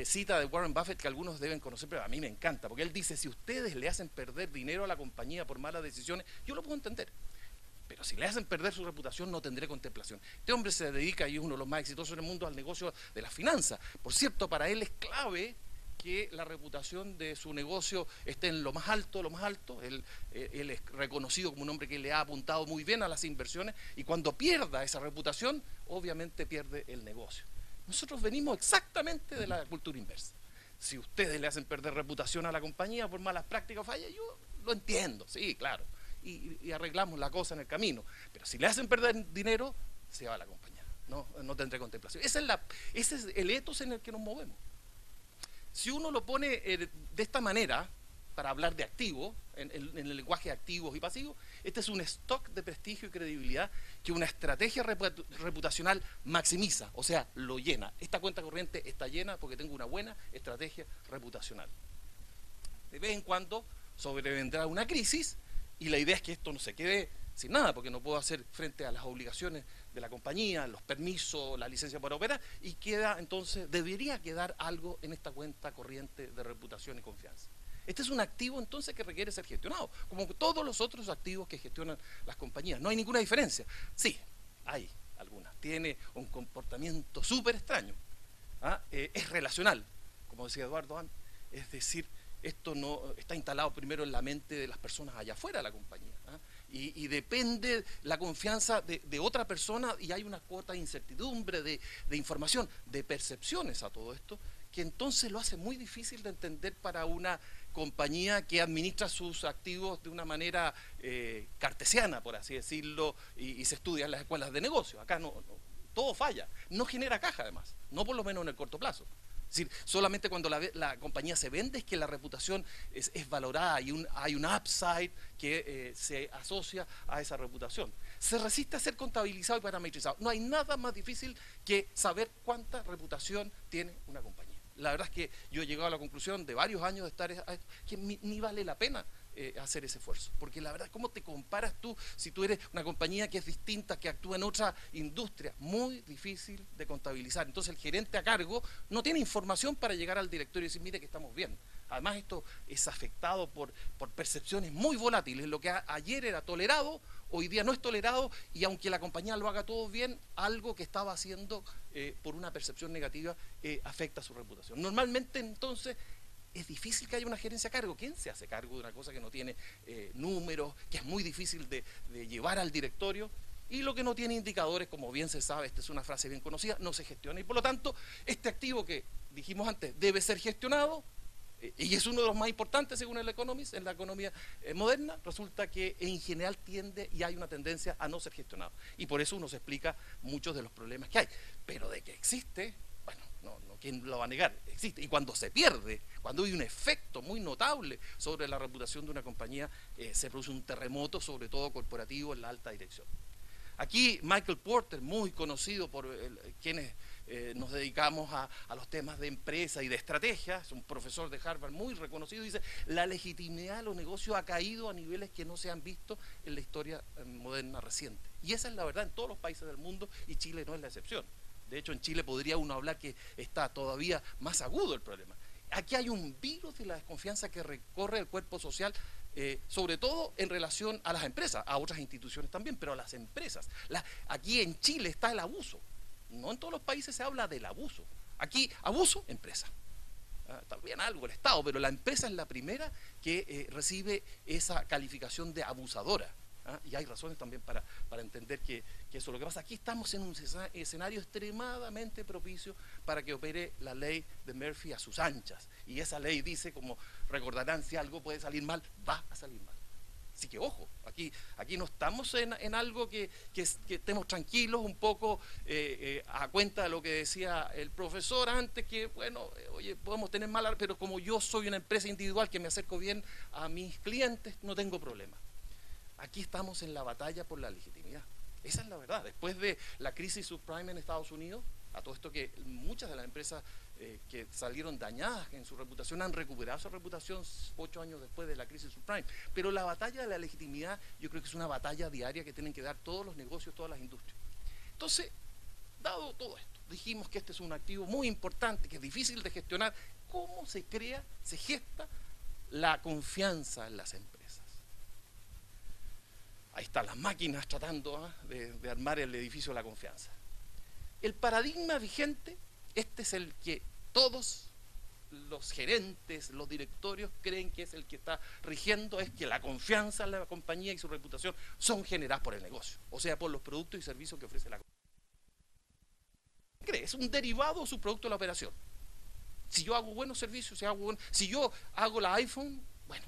cita de Warren Buffett que algunos deben conocer, pero a mí me encanta, porque él dice: si ustedes le hacen perder dinero a la compañía por malas decisiones, yo lo puedo entender, pero si le hacen perder su reputación, no tendré contemplación. Este hombre se dedica, y es uno de los más exitosos en el mundo, al negocio de las finanzas. Por cierto, para él es clave que la reputación de su negocio esté en lo más alto, lo más alto. Él es reconocido como un hombre que le ha apuntado muy bien a las inversiones, y cuando pierda esa reputación, obviamente pierde el negocio. Nosotros venimos exactamente de la cultura inversa. Si ustedes le hacen perder reputación a la compañía por malas prácticas o fallas, yo lo entiendo, sí, claro, y arreglamos la cosa en el camino. Pero si le hacen perder dinero, se va a la compañía, no tendré contemplación. Ese es el ethos en el que nos movemos. Si uno lo pone de esta manera, para hablar de activos, en el lenguaje de activos y pasivos, este es un stock de prestigio y credibilidad que una estrategia reputacional maximiza, o sea, lo llena. Esta cuenta corriente está llena porque tengo una buena estrategia reputacional. De vez en cuando sobrevendrá una crisis, y la idea es que esto no se quede sin nada, porque no puedo hacer frente a las obligaciones de la compañía, los permisos, la licencia para operar, y debería quedar algo en esta cuenta corriente de reputación y confianza. Este es un activo entonces que requiere ser gestionado, como todos los otros activos que gestionan las compañías. No hay ninguna diferencia. Sí, hay algunas. Tiene un comportamiento súper extraño. Es relacional, como decía Eduardo antes. Es decir, esto no está instalado primero en la mente de las personas allá afuera de la compañía. Y depende la confianza de otra persona, y hay una cuota de incertidumbre, de información, de percepciones a todo esto, que entonces lo hace muy difícil de entender para una compañía que administra sus activos de una manera cartesiana, por así decirlo, y se estudia en las escuelas de negocio. Acá todo falla, no genera caja además, no por lo menos en el corto plazo. Es decir, solamente cuando la compañía se vende es que la reputación es valorada, hay un upside que se asocia a esa reputación. Se resiste a ser contabilizado y parametrizado. No hay nada más difícil que saber cuánta reputación tiene una compañía. La verdad es que yo he llegado a la conclusión de varios años de estar que ni vale la pena hacer ese esfuerzo, porque la verdad, ¿cómo te comparas tú si tú eres una compañía que es distinta, que actúa en otra industria? Muy difícil de contabilizar. Entonces el gerente a cargo no tiene información para llegar al directorio y decir, mire que estamos bien. Además esto es afectado por percepciones muy volátiles. Lo que ayer era tolerado, hoy día no es tolerado, y aunque la compañía lo haga todo bien, algo que estaba haciendo por una percepción negativa afecta su reputación. Normalmente entonces es difícil que haya una gerencia a cargo. ¿Quién se hace cargo de una cosa que no tiene números, que es muy difícil de llevar al directorio? Y lo que no tiene indicadores, como bien se sabe, esta es una frase bien conocida, no se gestiona. Y por lo tanto, este activo que dijimos antes debe ser gestionado, y es uno de los más importantes según el Economist, en la economía moderna, resulta que en general tiende y hay una tendencia a no ser gestionado. Y por eso uno se explica muchos de los problemas que hay. Pero de que existe, bueno, ¿quién lo va a negar? Existe. Y cuando se pierde, cuando hay un efecto muy notable sobre la reputación de una compañía, se produce un terremoto, sobre todo corporativo, en la alta dirección. Aquí Michael Porter, muy conocido por quienes nos dedicamos a los temas de empresa y de estrategia, es un profesor de Harvard muy reconocido, dice, la legitimidad de los negocios ha caído a niveles que no se han visto en la historia moderna reciente. Y esa es la verdad en todos los países del mundo, y Chile no es la excepción. De hecho, en Chile podría uno hablar que está todavía más agudo el problema. Aquí hay un virus de la desconfianza que recorre el cuerpo social, sobre todo en relación a las empresas, a otras instituciones también, pero a las empresas. Aquí en Chile está el abuso. No en todos los países se habla del abuso. Aquí, abuso, empresa. También algo el Estado, pero la empresa es la primera que recibe esa calificación de abusadora. Y hay razones también para entender que eso es lo que pasa. Aquí estamos en un escenario extremadamente propicio para que opere la ley de Murphy a sus anchas. Y esa ley dice, como recordarán, si algo puede salir mal, va a salir mal. Así que ojo, aquí no estamos en algo que estemos tranquilos un poco a cuenta de lo que decía el profesor antes, que bueno, oye, podemos tener mal, pero como yo soy una empresa individual que me acerco bien a mis clientes, no tengo problema. Aquí estamos en la batalla por la legitimidad. Esa es la verdad. Después de la crisis subprime en Estados Unidos, a todo esto que muchas de las empresas que salieron dañadas en su reputación han recuperado su reputación 8 años después de la crisis subprime. Pero la batalla de la legitimidad yo creo que es una batalla diaria que tienen que dar todos los negocios, todas las industrias. Entonces, dado todo esto, dijimos que este es un activo muy importante, que es difícil de gestionar. ¿Cómo se crea, se gesta la confianza en las empresas? Ahí están las máquinas tratando de armar el edificio de la confianza. El paradigma vigente, este es el que todos los gerentes, los directorios creen que es el que está rigiendo, es que la confianza en la compañía y su reputación son generadas por el negocio, o sea, por los productos y servicios que ofrece la compañía. Es un derivado de su producto de la operación. Si yo hago buenos servicios, si yo hago la iPhone, bueno,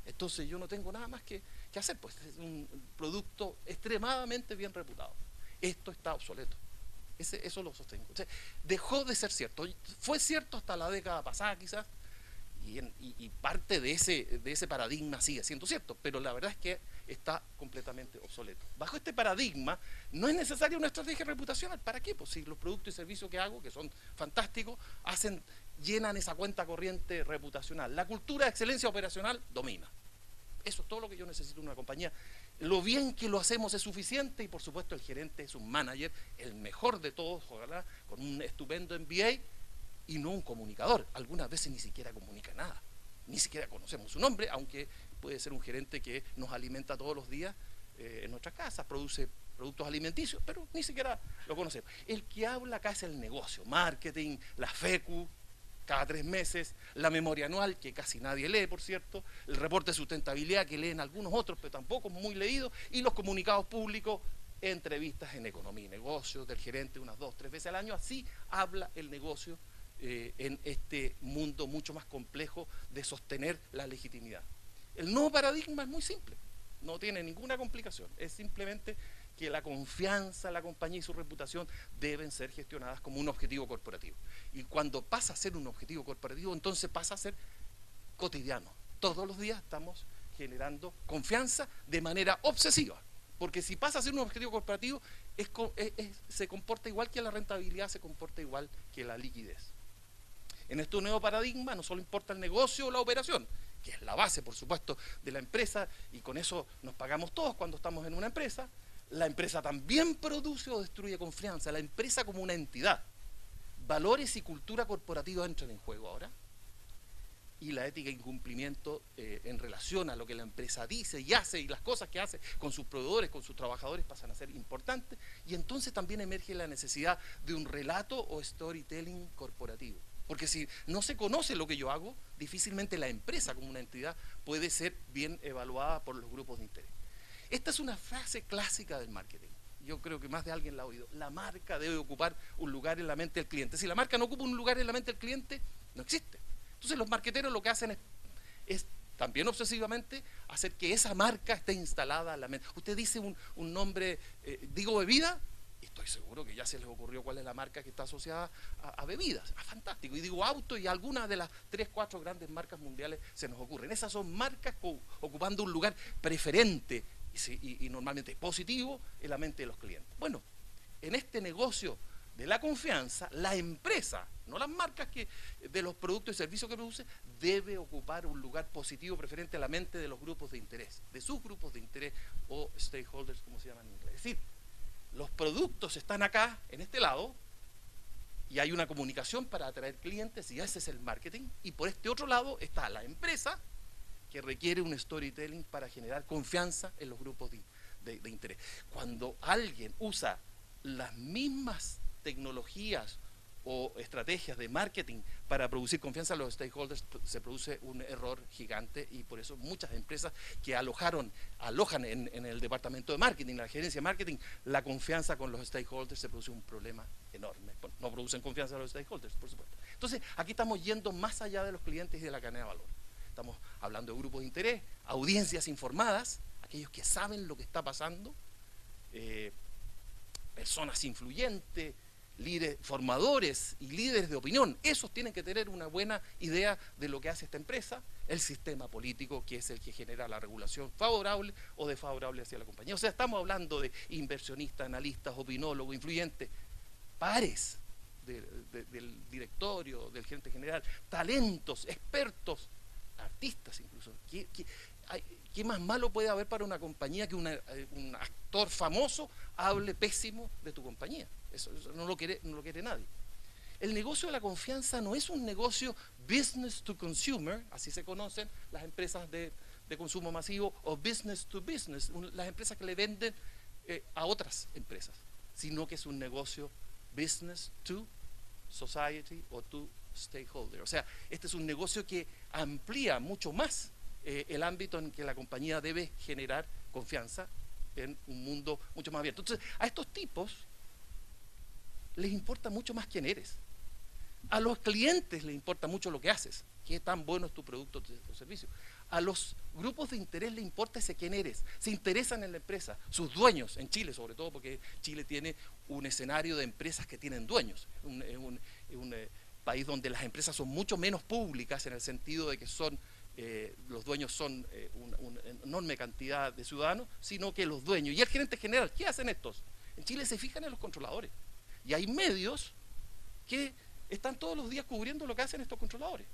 entonces yo no tengo nada más que hacer, pues es un producto extremadamente bien reputado. Esto está obsoleto. Eso lo sostengo. O sea, dejó de ser cierto. Fue cierto hasta la década pasada quizás, y parte de ese paradigma sigue siendo cierto, pero la verdad es que está completamente obsoleto. Bajo este paradigma no es necesaria una estrategia reputacional. ¿Para qué? Pues si los productos y servicios que hago, que son fantásticos, llenan esa cuenta corriente reputacional. La cultura de excelencia operacional domina. Eso es todo lo que yo necesito en una compañía. Lo bien que lo hacemos es suficiente, y por supuesto el gerente es un manager, el mejor de todos, ojalá, con un estupendo MBA y no un comunicador. Algunas veces ni siquiera comunica nada, ni siquiera conocemos su nombre, aunque puede ser un gerente que nos alimenta todos los días en nuestras casas, produce productos alimenticios, pero ni siquiera lo conocemos. El que habla acá es el negocio, marketing, la FECU, cada 3 meses, la memoria anual, que casi nadie lee, por cierto, el reporte de sustentabilidad, que leen algunos otros, pero tampoco muy leído, y los comunicados públicos, entrevistas en economía y negocios del gerente unas 2 o 3 veces al año. Así habla el negocio en este mundo mucho más complejo de sostener la legitimidad. El nuevo paradigma es muy simple, no tiene ninguna complicación, es simplemente que la confianza en la compañía y su reputación deben ser gestionadas como un objetivo corporativo. Y cuando pasa a ser un objetivo corporativo, entonces pasa a ser cotidiano. Todos los días estamos generando confianza de manera obsesiva. Porque si pasa a ser un objetivo corporativo, se comporta igual que la rentabilidad, se comporta igual que la liquidez. En este nuevo paradigma no solo importa el negocio o la operación, que es la base, por supuesto, de la empresa, y con eso nos pagamos todos cuando estamos en una empresa. La empresa también produce o destruye confianza, la empresa como una entidad. Valores y cultura corporativa entran en juego ahora. Y la ética e incumplimiento en relación a lo que la empresa dice y hace y las cosas que hace con sus proveedores, con sus trabajadores, pasan a ser importantes. Y entonces también emerge la necesidad de un relato o storytelling corporativo. Porque si no se conoce lo que yo hago, difícilmente la empresa como una entidad puede ser bien evaluada por los grupos de interés. Esta es una frase clásica del marketing. Yo creo que más de alguien la ha oído. La marca debe ocupar un lugar en la mente del cliente. Si la marca no ocupa un lugar en la mente del cliente, no existe. Entonces los marqueteros lo que hacen es también obsesivamente hacer que esa marca esté instalada en la mente. Usted dice un nombre, digo bebida, y estoy seguro que ya se les ocurrió cuál es la marca que está asociada a bebidas. Fantástico. Y digo auto, y algunas de las 3, 4 grandes marcas mundiales se nos ocurren. Esas son marcas ocupando un lugar preferente y normalmente positivo en la mente de los clientes. Bueno, en este negocio de la confianza, la empresa, no las marcas de los productos y servicios que produce, debe ocupar un lugar positivo preferente en la mente de los grupos de interés, de sus grupos de interés o stakeholders, como se llaman en inglés. Es decir, los productos están acá, en este lado, y hay una comunicación para atraer clientes, y ese es el marketing, y por este otro lado está la empresa, que requiere un storytelling para generar confianza en los grupos de interés. Cuando alguien usa las mismas tecnologías o estrategias de marketing para producir confianza en los stakeholders, se produce un error gigante, y por eso muchas empresas que alojan en el departamento de marketing, la gerencia de marketing, la confianza con los stakeholders, se produce un problema enorme. Bueno, no producen confianza en los stakeholders, por supuesto. Entonces, aquí estamos yendo más allá de los clientes y de la cadena de valor. Estamos hablando de grupos de interés, audiencias informadas, aquellos que saben lo que está pasando, personas influyentes, líderes, formadores y líderes de opinión. Esos tienen que tener una buena idea de lo que hace esta empresa, el sistema político, que es el que genera la regulación favorable o desfavorable hacia la compañía. O sea, estamos hablando de inversionistas, analistas, opinólogos, influyentes, pares del directorio, del gerente general, talentos, expertos, artistas incluso. ¿Qué más malo puede haber para una compañía que un actor famoso hable pésimo de tu compañía? Eso no lo quiere nadie. El negocio de la confianza no es un negocio business to consumer, así se conocen las empresas de consumo masivo, o business to business, las empresas que le venden a otras empresas, sino que es un negocio business to society o to stakeholder. O sea, este es un negocio que amplía mucho más el ámbito en que la compañía debe generar confianza en un mundo mucho más abierto. Entonces, a estos tipos les importa mucho más quién eres. A los clientes les importa mucho lo que haces, qué tan bueno es tu producto o servicio. A los grupos de interés les importa ese quién eres, se interesan en la empresa, sus dueños, en Chile sobre todo, porque Chile tiene un escenario de empresas que tienen dueños, un país donde las empresas son mucho menos públicas en el sentido de que los dueños son una enorme cantidad de ciudadanos, sino que los dueños y el gerente general, ¿qué hacen estos? En Chile se fijan en los controladores, y hay medios que están todos los días cubriendo lo que hacen estos controladores.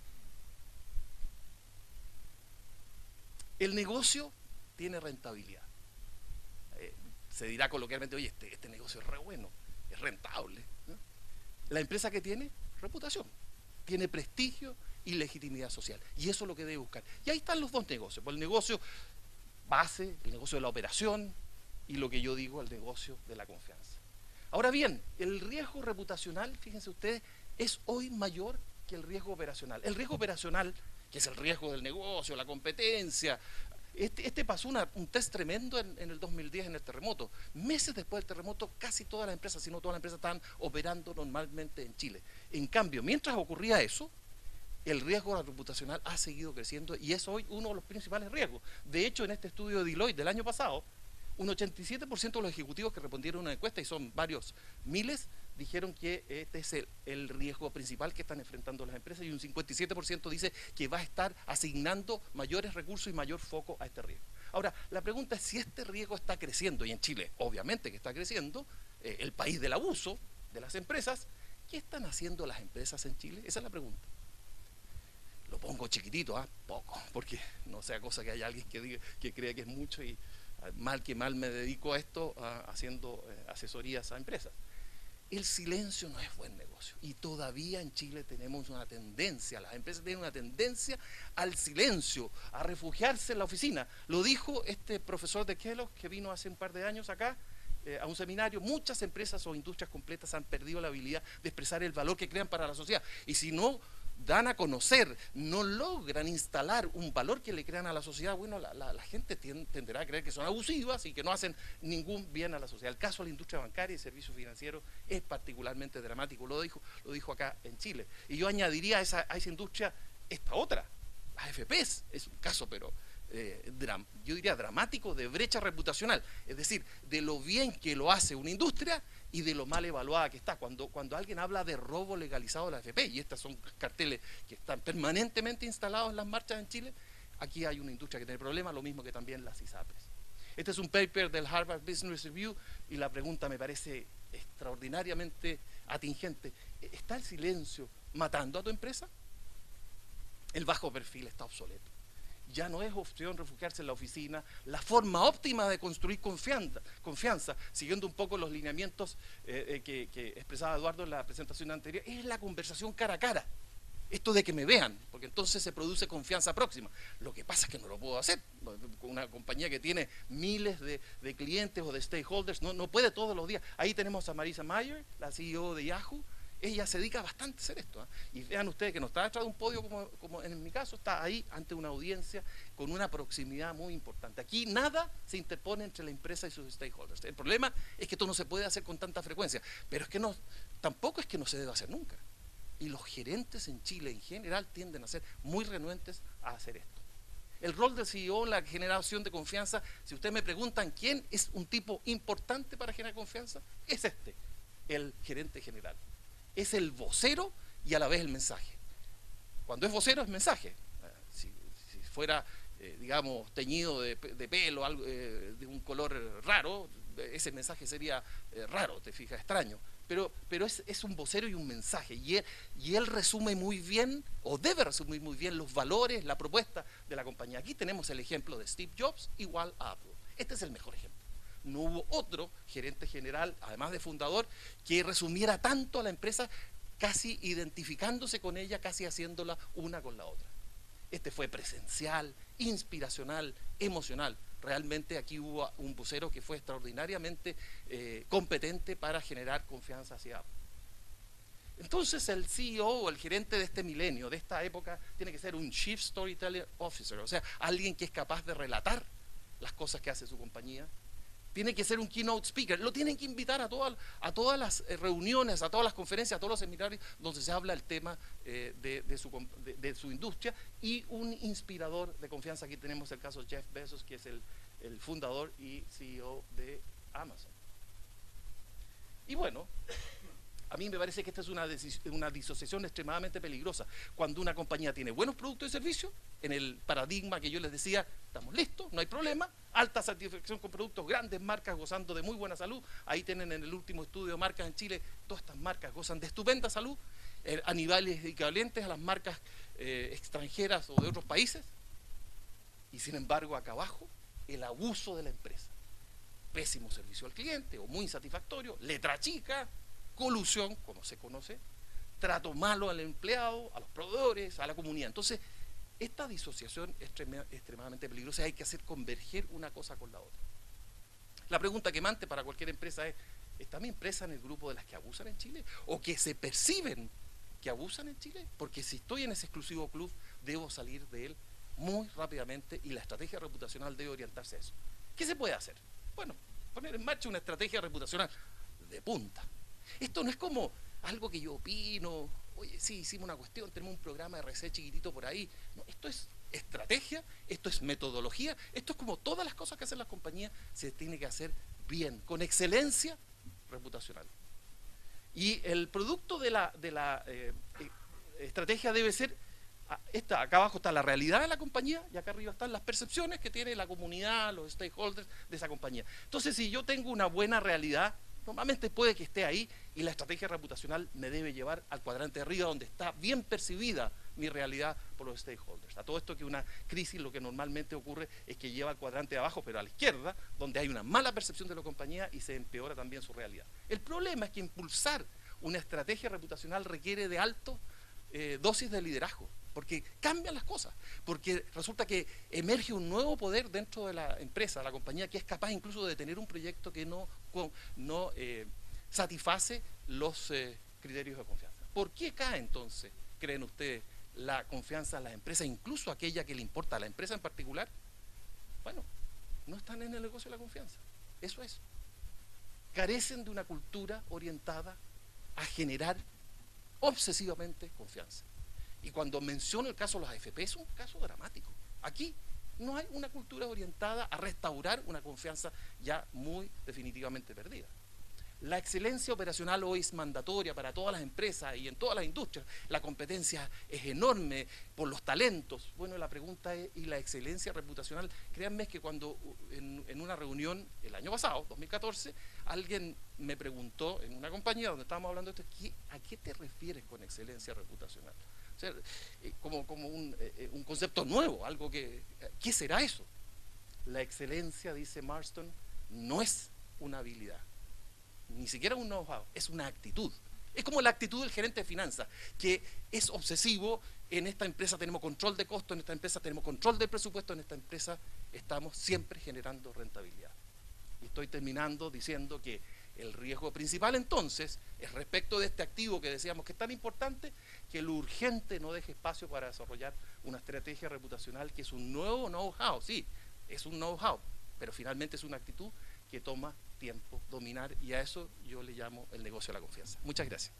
El negocio tiene rentabilidad. Se dirá coloquialmente, oye, este negocio es re bueno, es rentable, ¿no? La empresa que tiene reputación, tiene prestigio y legitimidad social, y eso es lo que debe buscar. Y ahí están los dos negocios, el negocio base, el negocio de la operación, y lo que yo digo, el negocio de la confianza. Ahora bien, el riesgo reputacional, fíjense ustedes, es hoy mayor que el riesgo operacional. El riesgo operacional, que es el riesgo del negocio, la competencia, este pasó un test tremendo en el 2010 en el terremoto. Meses después del terremoto, casi todas las empresas, si no todas las empresas, estaban operando normalmente en Chile. En cambio, mientras ocurría eso, el riesgo reputacional ha seguido creciendo y es hoy uno de los principales riesgos. De hecho, en este estudio de Deloitte del año pasado, un 87% de los ejecutivos que respondieron a una encuesta, y son varios miles, dijeron que este es el riesgo principal que están enfrentando las empresas, y un 57% dice que va a estar asignando mayores recursos y mayor foco a este riesgo. Ahora, la pregunta es si este riesgo está creciendo, y en Chile obviamente que está creciendo, el país del abuso de las empresas. ¿Qué están haciendo las empresas en Chile? Esa es la pregunta. Lo pongo chiquitito, poco, porque no sea cosa que haya alguien que diga, que crea que es mucho, y mal que mal me dedico a esto, haciendo asesorías a empresas. El silencio no es buen negocio, y todavía en Chile tenemos una tendencia, las empresas tienen una tendencia al silencio, a refugiarse en la oficina. Lo dijo este profesor de Kellogg que vino hace un par de años acá a un seminario. Muchas empresas o industrias completas han perdido la habilidad de expresar el valor que crean para la sociedad, y si no dan a conocer, no logran instalar un valor que le crean a la sociedad, bueno, la gente tenderá a creer que son abusivas y que no hacen ningún bien a la sociedad. El caso de la industria bancaria y servicios financieros es particularmente dramático, lo dijo acá en Chile. Y yo añadiría a esa industria esta otra, las AFPs, es un caso, pero yo diría dramático, de brecha reputacional, es decir, de lo bien que lo hace una industria y de lo mal evaluada que está. Cuando alguien habla de robo legalizado de la AFP, y estos son carteles que están permanentemente instalados en las marchas en Chile, aquí hay una industria que tiene problemas, lo mismo que también las ISAPRES. Este es un paper del Harvard Business Review, y la pregunta me parece extraordinariamente atingente. ¿Está el silencio matando a tu empresa? El bajo perfil está obsoleto. Ya no es opción refugiarse en la oficina. La forma óptima de construir confianza, siguiendo un poco los lineamientos que expresaba Eduardo en la presentación anterior, es la conversación cara a cara. Esto de que me vean, porque entonces se produce confianza próxima. Lo que pasa es que no lo puedo hacer. Con una compañía que tiene miles de clientes o de stakeholders, no puede todos los días. Ahí tenemos a Marisa Mayer, la CEO de Yahoo. Ella se dedica bastante a hacer esto, y vean ustedes que no está detrás de un podio como en mi caso, está ahí ante una audiencia con una proximidad muy importante. Aquí nada se interpone entre la empresa y sus stakeholders. El problema es que esto no se puede hacer con tanta frecuencia, pero es que tampoco es que no se deba hacer nunca. Y los gerentes en Chile en general tienden a ser muy renuentes a hacer esto. El rol del CEO en la generación de confianza, si ustedes me preguntan quién es un tipo importante para generar confianza, es el gerente general. Es el vocero y a la vez el mensaje. Cuando es vocero es mensaje. Si fuera, digamos, teñido de pelo, de un color raro, ese mensaje sería raro, te fijas, extraño. Pero es un vocero y un mensaje. Y él resume muy bien, o debe resumir muy bien, los valores, la propuesta de la compañía. Aquí tenemos el ejemplo de Steve Jobs igual a Apple. Este es el mejor ejemplo. No hubo otro gerente general, además de fundador, que resumiera tanto a la empresa, casi identificándose con ella, casi haciéndola una con la otra. Este fue presencial, inspiracional, emocional. Realmente aquí hubo un vocero que fue extraordinariamente competente para generar confianza hacia Apple. Entonces el CEO o el gerente de este milenio, de esta época, tiene que ser un Chief Storytelling Officer, o sea, alguien que es capaz de relatar las cosas que hace su compañía. Tiene que ser un keynote speaker, lo tienen que invitar a todas las reuniones, a todas las conferencias, a todos los seminarios donde se habla el tema de su industria, y un inspirador de confianza. Aquí tenemos el caso de Jeff Bezos, que es el fundador y CEO de Amazon. Y bueno, a mí me parece que esta es una disociación extremadamente peligrosa. Cuando una compañía tiene buenos productos y servicios, en el paradigma que yo les decía, estamos listos, no hay problema, alta satisfacción con productos, grandes marcas gozando de muy buena salud. Ahí tienen en el último estudio de marcas en Chile, todas estas marcas gozan de estupenda salud, a niveles equivalentes a las marcas extranjeras o de otros países. Y sin embargo, acá abajo, el abuso de la empresa. Pésimo servicio al cliente o muy insatisfactorio, letra chica, colusión, como se conoce, trato malo al empleado, a los proveedores, a la comunidad. Entonces, esta disociación es extremadamente peligrosa y hay que hacer converger una cosa con la otra. La pregunta quemante para cualquier empresa es, ¿está mi empresa en el grupo de las que abusan en Chile? ¿O que se perciben que abusan en Chile? Porque si estoy en ese exclusivo club, debo salir de él muy rápidamente y la estrategia reputacional debe orientarse a eso. ¿Qué se puede hacer? Bueno, poner en marcha una estrategia reputacional de punta. Esto no es como algo que yo opino, oye, sí, hicimos una cuestión, tenemos un programa de RC chiquitito por ahí. No, esto es estrategia, esto es metodología, esto es como todas las cosas que hacen las compañías, se tiene que hacer bien, con excelencia reputacional. Y el producto de la estrategia debe ser, acá abajo está la realidad de la compañía y acá arriba están las percepciones que tiene la comunidad, los stakeholders de esa compañía. Entonces, si yo tengo una buena realidad, normalmente puede que esté ahí y la estrategia reputacional me debe llevar al cuadrante de arriba donde está bien percibida mi realidad por los stakeholders. A todo esto que una crisis lo que normalmente ocurre es que lleva al cuadrante de abajo, pero a la izquierda, donde hay una mala percepción de la compañía y se empeora también su realidad. El problema es que impulsar una estrategia reputacional requiere de alto dosis de liderazgo, porque cambian las cosas, porque resulta que emerge un nuevo poder dentro de la empresa, de la compañía, que es capaz incluso de tener un proyecto que no satisface los criterios de confianza. ¿Por qué cae entonces, creen ustedes, la confianza en las empresas, incluso aquella que le importa a la empresa en particular? Bueno, no están en el negocio de la confianza, eso es. Carecen de una cultura orientada a generar obsesivamente confianza. Y cuando menciono el caso de los AFP, es un caso dramático. Aquí no hay una cultura orientada a restaurar una confianza ya muy definitivamente perdida. La excelencia operacional hoy es mandatoria para todas las empresas y en todas las industrias. La competencia es enorme por los talentos. Bueno, la pregunta es, ¿y la excelencia reputacional? Créanme que cuando en una reunión el año pasado, 2014, alguien me preguntó en una compañía donde estábamos hablando de esto, ¿a qué te refieres con excelencia reputacional? O sea, como un concepto nuevo, algo que, ¿qué será eso? La excelencia, dice Marston, no es una habilidad, ni siquiera un know-how, es una actitud. Es como la actitud del gerente de finanzas, que es obsesivo: en esta empresa tenemos control de costos, en esta empresa tenemos control del presupuesto, en esta empresa estamos siempre generando rentabilidad. Y estoy terminando diciendo que el riesgo principal entonces es respecto de este activo que decíamos que es tan importante, que lo urgente no deje espacio para desarrollar una estrategia reputacional que es un nuevo know-how. Sí, es un know-how, pero finalmente es una actitud que toma tiempo dominar, y a eso yo le llamo el negocio de la confianza. Muchas gracias.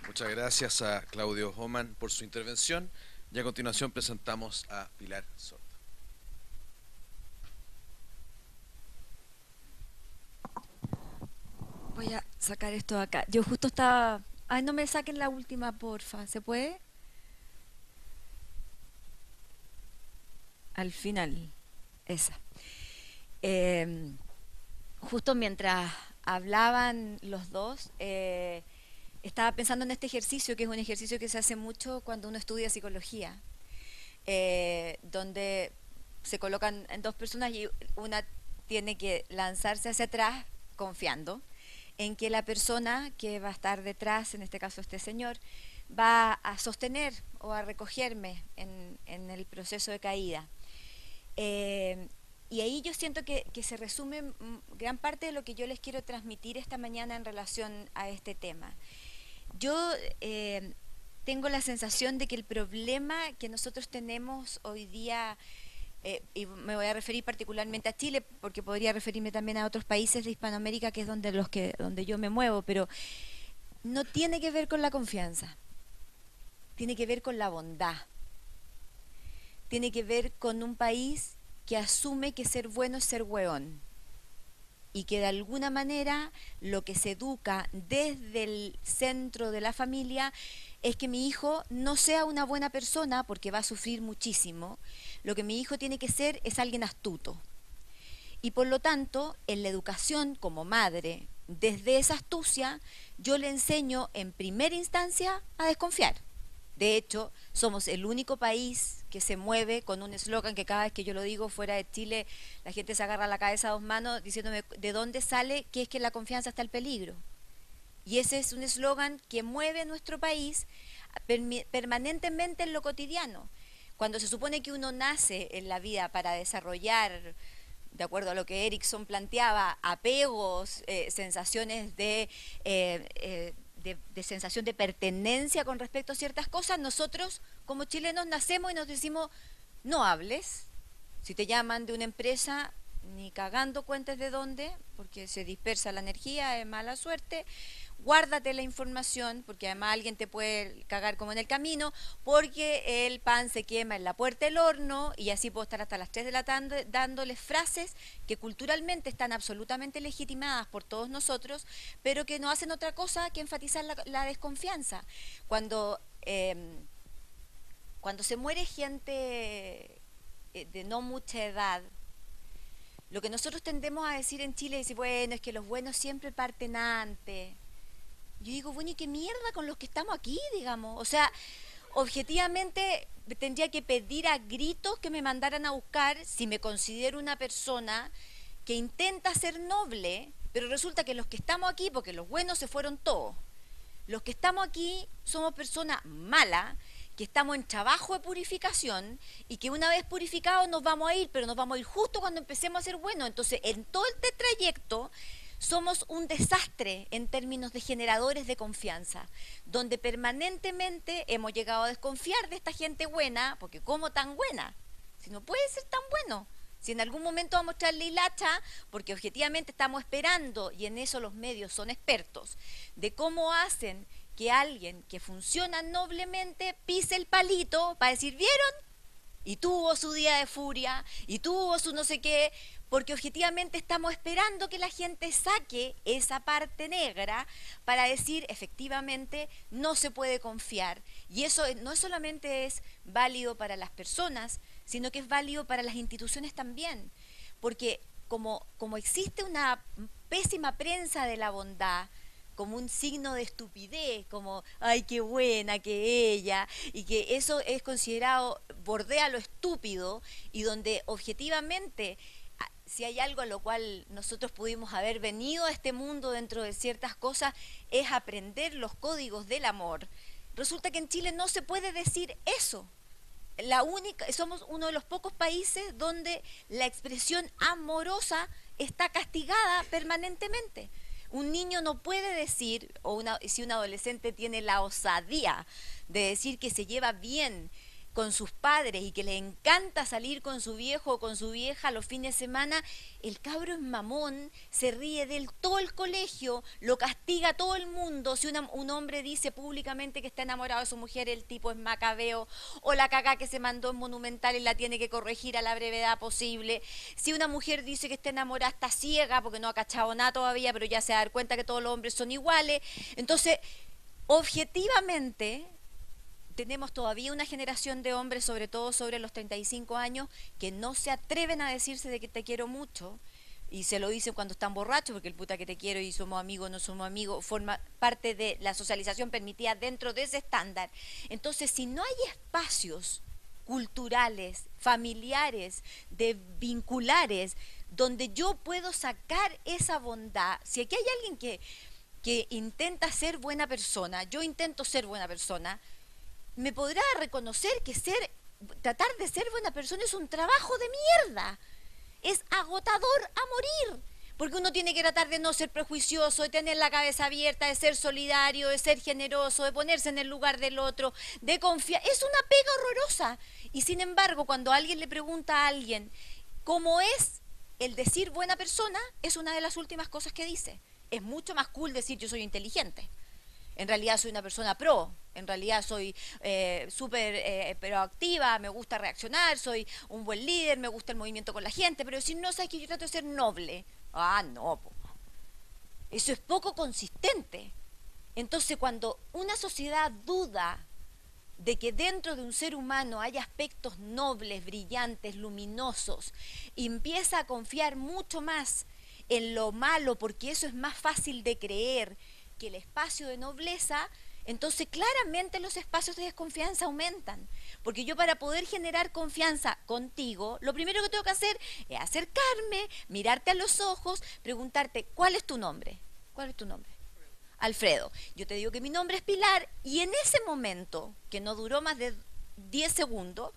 Muchas gracias a Claudio Homan por su intervención, y a continuación presentamos a Pilar Sordo. Voy a sacar esto de acá. Yo justo estaba... Ay, no me saquen la última, porfa. ¿Se puede? Al final. Esa. Justo mientras hablaban los dos, estaba pensando en este ejercicio, que es un ejercicio que se hace mucho cuando uno estudia psicología, donde se colocan en dos personas y una tiene que lanzarse hacia atrás confiando en que la persona que va a estar detrás, en este caso este señor, va a sostener o a recogerme en el proceso de caída. Y ahí yo siento que se resume gran parte de lo que yo les quiero transmitir esta mañana en relación a este tema. Yo tengo la sensación de que el problema que nosotros tenemos hoy día, y me voy a referir particularmente a Chile, porque podría referirme también a otros países de Hispanoamérica, que es donde yo me muevo, pero no tiene que ver con la confianza, tiene que ver con la bondad, tiene que ver con un país que asume que ser bueno es ser hueón, y que de alguna manera lo que se educa desde el centro de la familia es que mi hijo no sea una buena persona porque va a sufrir muchísimo. Lo que mi hijo tiene que ser es alguien astuto. Y por lo tanto, en la educación como madre, desde esa astucia, yo le enseño en primera instancia a desconfiar. De hecho, somos el único país que se mueve con un eslogan que cada vez que yo lo digo fuera de Chile, la gente se agarra la cabeza a dos manos diciéndome de dónde sale, que es que en la confianza está el peligro. Y ese es un eslogan que mueve nuestro país permanentemente en lo cotidiano. cuando se supone que uno nace en la vida para desarrollar, de acuerdo a lo que Erickson planteaba, apegos, sensaciones de sensación de pertenencia con respecto a ciertas cosas, nosotros como chilenos nacemos y nos decimos, no hables. Si te llaman de una empresa, ni cagando cuentes de dónde, porque se dispersa la energía, es mala suerte. Guárdate la información, porque además alguien te puede cagar como en el camino, porque el pan se quema en la puerta del horno, y así puedo estar hasta las 3 de la tarde dándoles frases que culturalmente están absolutamente legitimadas por todos nosotros, pero que no hacen otra cosa que enfatizar la desconfianza. Cuando se muere gente de no mucha edad, lo que nosotros tendemos a decir en Chile es, bueno, es que los buenos siempre parten antes. Yo digo, bueno, ¿y qué mierda con los que estamos aquí, digamos? O sea, objetivamente tendría que pedir a gritos que me mandaran a buscar si me considero una persona que intenta ser noble, pero resulta que los que estamos aquí, porque los buenos se fueron todos, los que estamos aquí somos personas malas, que estamos en trabajo de purificación y que una vez purificados nos vamos a ir, pero nos vamos a ir justo cuando empecemos a ser buenos. Entonces, en todo este trayecto somos un desastre en términos de generadores de confianza, donde permanentemente hemos llegado a desconfiar de esta gente buena, porque ¿cómo tan buena? Si no puede ser tan bueno. Si en algún momento vamos a echarle hilacha, porque objetivamente estamos esperando, y en eso los medios son expertos, de cómo hacen que alguien que funciona noblemente pise el palito para decir, ¿vieron? Y tuvo su día de furia, y tuvo su no sé qué, porque objetivamente estamos esperando que la gente saque esa parte negra para decir, efectivamente, no se puede confiar. Y eso no solamente es válido para las personas, sino que es válido para las instituciones también. Porque como existe una pésima prensa de la bondad, como un signo de estupidez, como, ay, qué buena que ella, y que eso es considerado, bordea lo estúpido, y donde objetivamente, si hay algo a lo cual nosotros pudimos haber venido a este mundo dentro de ciertas cosas, es aprender los códigos del amor. Resulta que en Chile no se puede decir eso. Somos uno de los pocos países donde la expresión amorosa está castigada permanentemente. Un niño no puede decir, si un adolescente tiene la osadía de decir que se lleva bien con sus padres y que le encanta salir con su viejo o con su vieja los fines de semana, el cabro es mamón, se ríe de él todo el colegio, lo castiga todo el mundo. Si un hombre dice públicamente que está enamorado de su mujer, el tipo es macabeo, o la cagá que se mandó en Monumental y la tiene que corregir a la brevedad posible. Si una mujer dice que está enamorada, está ciega porque no ha cachado nada todavía, pero ya se va a dar cuenta que todos los hombres son iguales. Entonces, objetivamente, tenemos todavía una generación de hombres, sobre todo sobre los 35 años, que no se atreven a decirse de que te quiero mucho, y se lo dicen cuando están borrachos, porque el puta que te quiero y somos amigos, no somos amigos, forma parte de la socialización permitida dentro de ese estándar. Entonces, si no hay espacios culturales, familiares, vinculares, donde yo puedo sacar esa bondad, si aquí hay alguien que intenta ser buena persona, yo intento ser buena persona, me podrá reconocer que tratar de ser buena persona es un trabajo de mierda, es agotador a morir, porque uno tiene que tratar de no ser prejuicioso, de tener la cabeza abierta, de ser solidario, de ser generoso, de ponerse en el lugar del otro, de confiar. Es una pega horrorosa. Y sin embargo, cuando alguien le pregunta a alguien cómo es el decir buena persona, es una de las últimas cosas que dice. Es mucho más cool decir yo soy inteligente. En realidad soy una persona pro, en realidad soy súper proactiva, me gusta reaccionar, soy un buen líder, me gusta el movimiento con la gente, pero si no, sabes que yo trato de ser noble. Ah, no, eso es poco consistente. Entonces, cuando una sociedad duda de que dentro de un ser humano hay aspectos nobles, brillantes, luminosos, y empieza a confiar mucho más en lo malo, porque eso es más fácil de creer que el espacio de nobleza, entonces claramente los espacios de desconfianza aumentan. Porque yo, para poder generar confianza contigo, lo primero que tengo que hacer es acercarme, mirarte a los ojos, preguntarte, ¿cuál es tu nombre? ¿Cuál es tu nombre? Alfredo. Yo te digo que mi nombre es Pilar, y en ese momento, que no duró más de 10 segundos,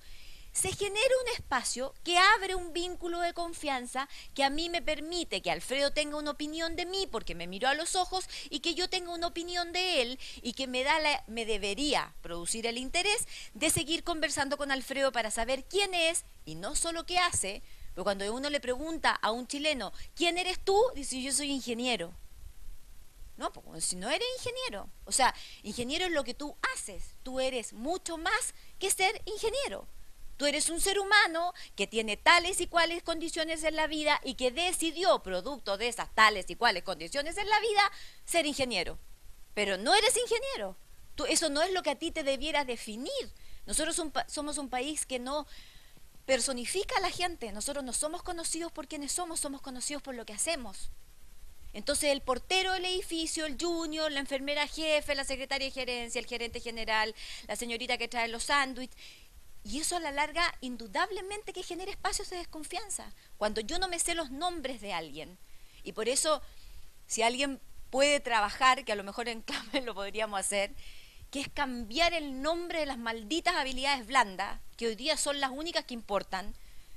se genera un espacio que abre un vínculo de confianza que a mí me permite que Alfredo tenga una opinión de mí porque me miró a los ojos y que yo tenga una opinión de él y que me debería producir el interés de seguir conversando con Alfredo para saber quién es y no solo qué hace. Pero cuando uno le pregunta a un chileno, ¿quién eres tú? Dice, yo soy ingeniero. No, pues si no eres ingeniero. O sea, ingeniero es lo que tú haces. Tú eres mucho más que ser ingeniero. Tú eres un ser humano que tiene tales y cuales condiciones en la vida y que decidió, producto de esas tales y cuales condiciones en la vida, ser ingeniero. Pero no eres ingeniero. Eso no es lo que a ti te debiera definir. Nosotros somos un país que no personifica a la gente. Nosotros no somos conocidos por quienes somos conocidos por lo que hacemos. Entonces el portero del edificio, el junior, la enfermera jefe, la secretaria de gerencia, el gerente general, la señorita que trae los sándwiches, y eso a la larga indudablemente que genera espacios de desconfianza, cuando yo no me sé los nombres de alguien. Y por eso, si alguien puede trabajar, que a lo mejor en clave lo podríamos hacer, que es cambiar el nombre de las malditas habilidades blandas, que hoy día son las únicas que importan,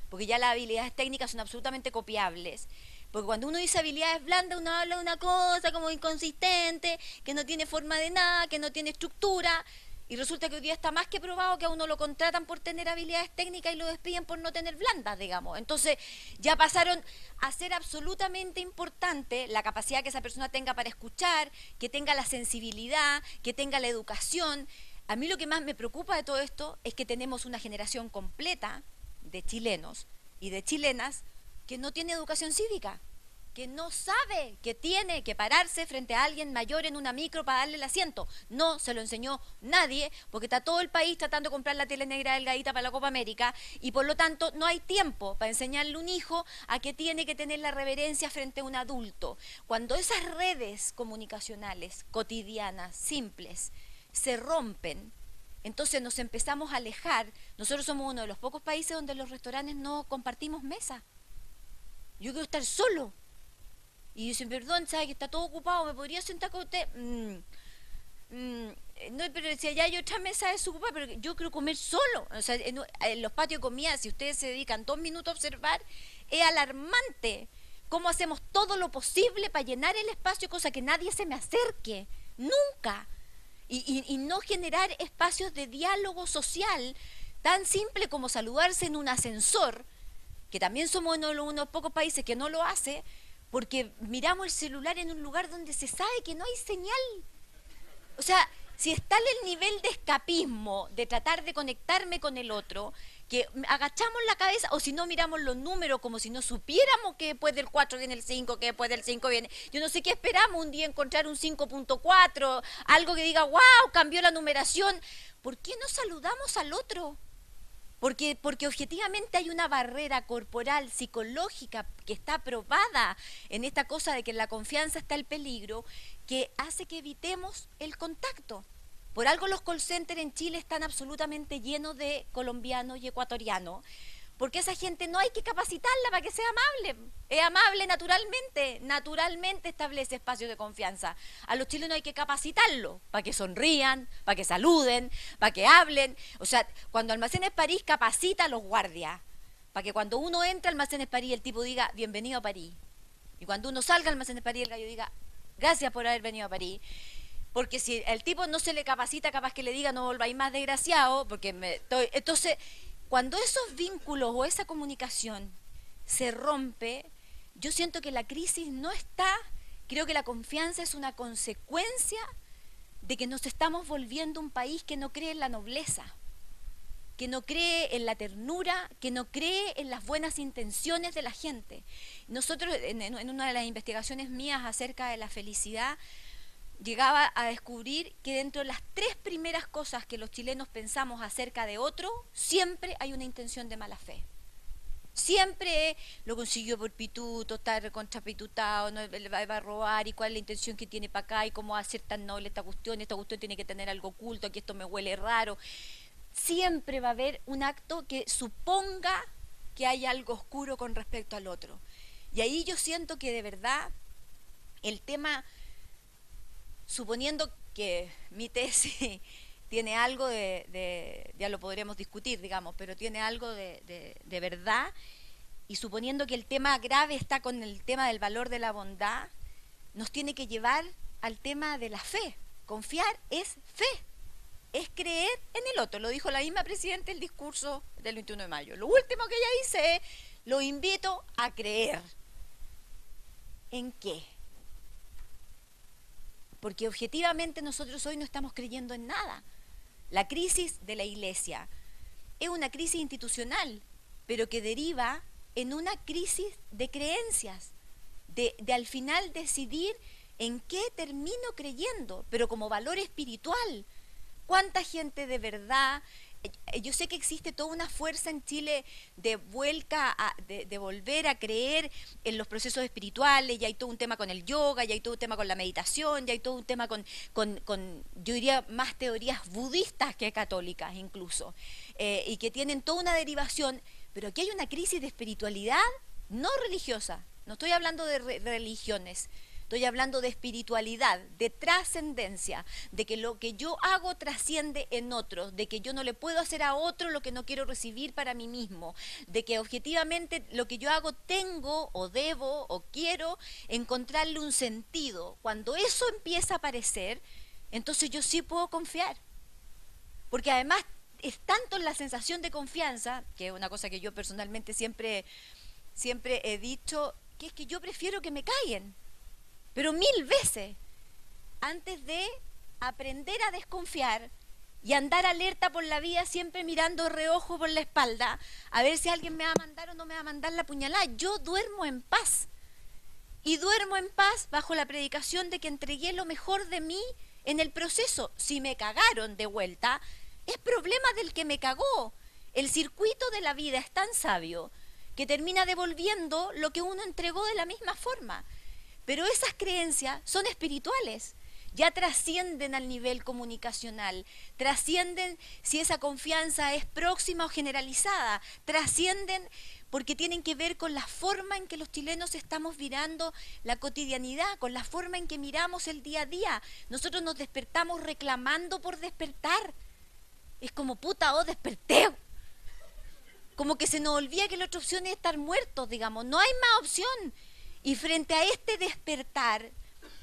porque ya las habilidades técnicas son absolutamente copiables. Porque cuando uno dice habilidades blandas, uno habla de una cosa como inconsistente, que no tiene forma de nada, que no tiene estructura, y resulta que hoy día está más que probado que a uno lo contratan por tener habilidades técnicas y lo despiden por no tener blandas, digamos. Entonces ya pasaron a ser absolutamente importante la capacidad que esa persona tenga para escuchar, que tenga la sensibilidad, que tenga la educación. A mí lo que más me preocupa de todo esto es que tenemos una generación completa de chilenos y de chilenas que no tiene educación cívica, que no sabe que tiene que pararse frente a alguien mayor en una micro para darle el asiento. No se lo enseñó nadie, porque está todo el país tratando de comprar la tele negra delgadita para la Copa América, y por lo tanto no hay tiempo para enseñarle a un hijo a que tiene que tener la reverencia frente a un adulto. Cuando esas redes comunicacionales cotidianas, simples, se rompen, entonces nos empezamos a alejar. Usted somos uno de los pocos países donde los restaurantes no compartimos mesa. Yo quiero estar solo. Y dicen, perdón, ¿sabe que está todo ocupado? ¿Me podría sentar con usted? No, pero si allá hay otra mesa desocupada, pero yo quiero comer solo. O sea, en los patios de comida, si ustedes se dedican 2 minutos a observar, es alarmante cómo hacemos todo lo posible para llenar el espacio, cosa que nadie se me acerque. Nunca. Y no generar espacios de diálogo social tan simple como saludarse en un ascensor, que también somos uno de los pocos países que no lo hace, porque miramos el celular en un lugar donde se sabe que no hay señal. O sea, si está el nivel de escapismo, de tratar de conectarme con el otro, que agachamos la cabeza, o si no miramos los números como si no supiéramos que después del 4 viene el 5, que después del 5 viene... Yo no sé qué esperamos un día encontrar un 5.4, algo que diga, wow, cambió la numeración. ¿Por qué no saludamos al otro? Porque objetivamente hay una barrera corporal, psicológica, que está probada en esta cosa de que en la confianza está el peligro, que hace que evitemos el contacto. Por algo los call centers en Chile están absolutamente llenos de colombianos y ecuatorianos, porque esa gente no hay que capacitarla para que sea amable. Es amable naturalmente establece espacios de confianza. A los chilenos hay que capacitarlo para que sonrían, para que saluden, para que hablen. O sea, cuando Almacenes París capacita a los guardias, para que cuando uno entra a Almacenes París el tipo diga, bienvenido a París. Y cuando uno salga a Almacenes París el gallo diga, gracias por haber venido a París. Porque si el tipo no se le capacita, capaz que le diga, no volváis más desgraciado, entonces... Cuando esos vínculos o esa comunicación se rompe, yo siento que la crisis no está, creo que la confianza es una consecuencia de que nos estamos volviendo un país que no cree en la nobleza, que no cree en la ternura, que no cree en las buenas intenciones de la gente. Nosotros, en una de las investigaciones mías acerca de la felicidad, llegaba a descubrir que dentro de las 3 primeras cosas que los chilenos pensamos acerca de otro, siempre hay una intención de mala fe. Siempre lo consiguió por pituto, está recontrapitutado, no le va a robar, y cuál es la intención que tiene para acá, y cómo va a ser tan noble esta cuestión tiene que tener algo oculto, aquí esto me huele raro. Siempre va a haber un acto que suponga que hay algo oscuro con respecto al otro. Y ahí yo siento que de verdad el tema... Suponiendo que mi tesis tiene algo ya lo podremos discutir, digamos, pero tiene algo de verdad, y suponiendo que el tema grave está con el tema del valor de la bondad, nos tiene que llevar al tema de la fe. Confiar es fe, es creer en el otro. Lo dijo la misma presidenta en el discurso del 21 de mayo. Lo último que ella dice es, lo invito a creer. ¿En qué? Porque objetivamente nosotros hoy no estamos creyendo en nada. La crisis de la Iglesia es una crisis institucional, pero que deriva en una crisis de creencias, de al final decidir en qué termino creyendo, pero como valor espiritual. ¿Cuánta gente de verdad? Yo sé que existe toda una fuerza en Chile de volver a creer en los procesos espirituales, ya hay todo un tema con el yoga, ya hay todo un tema con la meditación, ya hay todo un tema con yo diría, más teorías budistas que católicas incluso, y que tienen toda una derivación, pero aquí hay una crisis de espiritualidad no religiosa, no estoy hablando de religiones, estoy hablando de espiritualidad, de trascendencia, de que lo que yo hago trasciende en otros, de que yo no le puedo hacer a otro lo que no quiero recibir para mí mismo, de que objetivamente lo que yo hago tengo o debo o quiero encontrarle un sentido. Cuando eso empieza a aparecer, entonces yo sí puedo confiar. Porque además es tanto la sensación de confianza, que es una cosa que yo personalmente siempre he dicho, que es que yo prefiero que me callen. Pero 1000 veces, antes de aprender a desconfiar y andar alerta por la vida, siempre mirando reojo por la espalda, a ver si alguien me va a mandar o no me va a mandar la puñalada. Yo duermo en paz. Y duermo en paz bajo la predicación de que entregué lo mejor de mí en el proceso. Si me cagaron de vuelta, es problema del que me cagó. El circuito de la vida es tan sabio que termina devolviendo lo que uno entregó de la misma forma. Pero esas creencias son espirituales, ya trascienden al nivel comunicacional, trascienden si esa confianza es próxima o generalizada, trascienden porque tienen que ver con la forma en que los chilenos estamos mirando la cotidianidad, con la forma en que miramos el día a día. Nosotros nos despertamos reclamando por despertar. Es como, puta, oh, desperté. Como que se nos olvida que la otra opción es estar muertos, digamos, no hay más opción. Y frente a este despertar,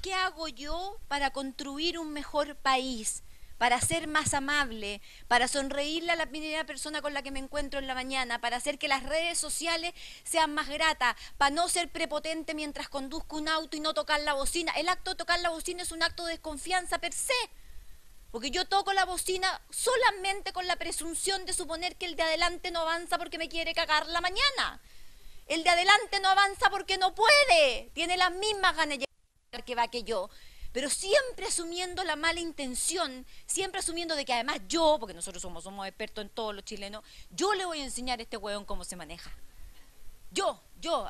¿qué hago yo para construir un mejor país? Para ser más amable, para sonreírle a la primera persona con la que me encuentro en la mañana, para hacer que las redes sociales sean más gratas, para no ser prepotente mientras conduzco un auto y no tocar la bocina. El acto de tocar la bocina es un acto de desconfianza per se, porque yo toco la bocina solamente con la presunción de suponer que el de adelante no avanza porque me quiere cagar la mañana. El de adelante no avanza porque no puede, tiene las mismas ganas de llegar que va que yo, pero siempre asumiendo la mala intención, siempre asumiendo de que además yo, porque nosotros somos expertos en todos los chilenos, yo le voy a enseñar a este hueón cómo se maneja.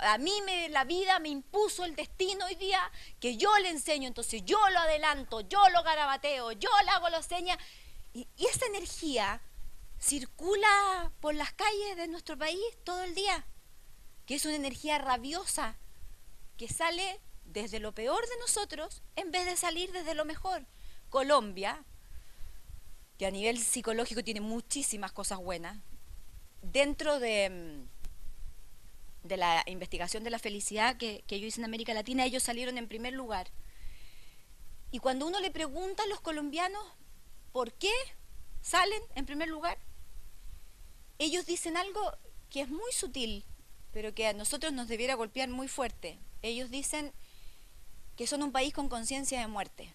A mí la vida me impuso el destino hoy día que yo le enseño, entonces yo lo adelanto, yo lo garabateo, yo le hago las señas, y esa energía circula por las calles de nuestro país todo el día, que es una energía rabiosa, que sale desde lo peor de nosotros en vez de salir desde lo mejor. Colombia, que a nivel psicológico tiene muchísimas cosas buenas, dentro de la investigación de la felicidad que yo hice en América Latina, ellos salieron en primer lugar. Y cuando uno le pregunta a los colombianos por qué salen en primer lugar, ellos dicen algo que es muy sutil, pero que a nosotros nos debiera golpear muy fuerte. Ellos dicen que son un país con conciencia de muerte.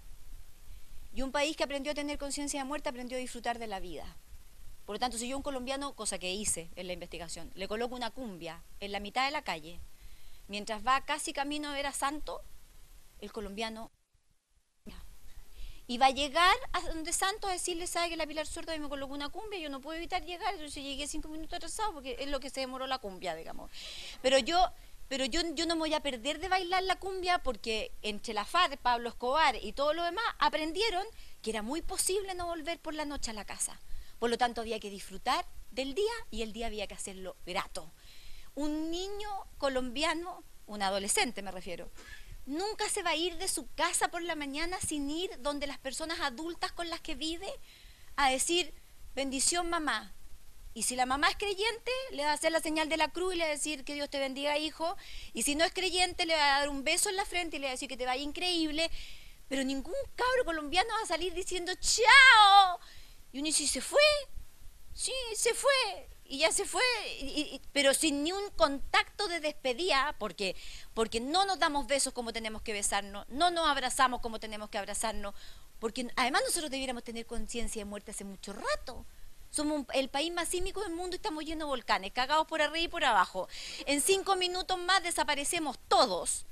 Y un país que aprendió a tener conciencia de muerte aprendió a disfrutar de la vida. Por lo tanto, si yo a un colombiano, cosa que hice en la investigación, le coloco una cumbia en la mitad de la calle, mientras va casi camino a ver a Santo, el colombiano y va a llegar a donde Santos a decirle, sabe que la Pilar Sorda me colocó una cumbia, yo no puedo evitar llegar, entonces llegué 5 minutos atrasado porque es lo que se demoró la cumbia, digamos. Pero yo no me voy a perder de bailar la cumbia porque entre la FARC, Pablo Escobar y todo lo demás aprendieron que era muy posible no volver por la noche a la casa. Por lo tanto había que disfrutar del día y el día había que hacerlo grato. Un niño colombiano, un adolescente me refiero, nunca se va a ir de su casa por la mañana sin ir donde las personas adultas con las que vive a decir, bendición mamá. Y si la mamá es creyente, le va a hacer la señal de la cruz y le va a decir que Dios te bendiga, hijo. Y si no es creyente, le va a dar un beso en la frente y le va a decir que te vaya increíble. Pero ningún cabro colombiano va a salir diciendo ¡chao! Y uno dice, ¿se fue? Sí, se fue. Y ya se fue, pero sin ni un contacto de despedida, porque no nos damos besos como tenemos que besarnos, no nos abrazamos como tenemos que abrazarnos, porque además nosotros debiéramos tener conciencia de muerte hace mucho rato. Somos el país más sísmico del mundo y estamos llenos de volcanes, cagados por arriba y por abajo. En 5 minutos más desaparecemos todos.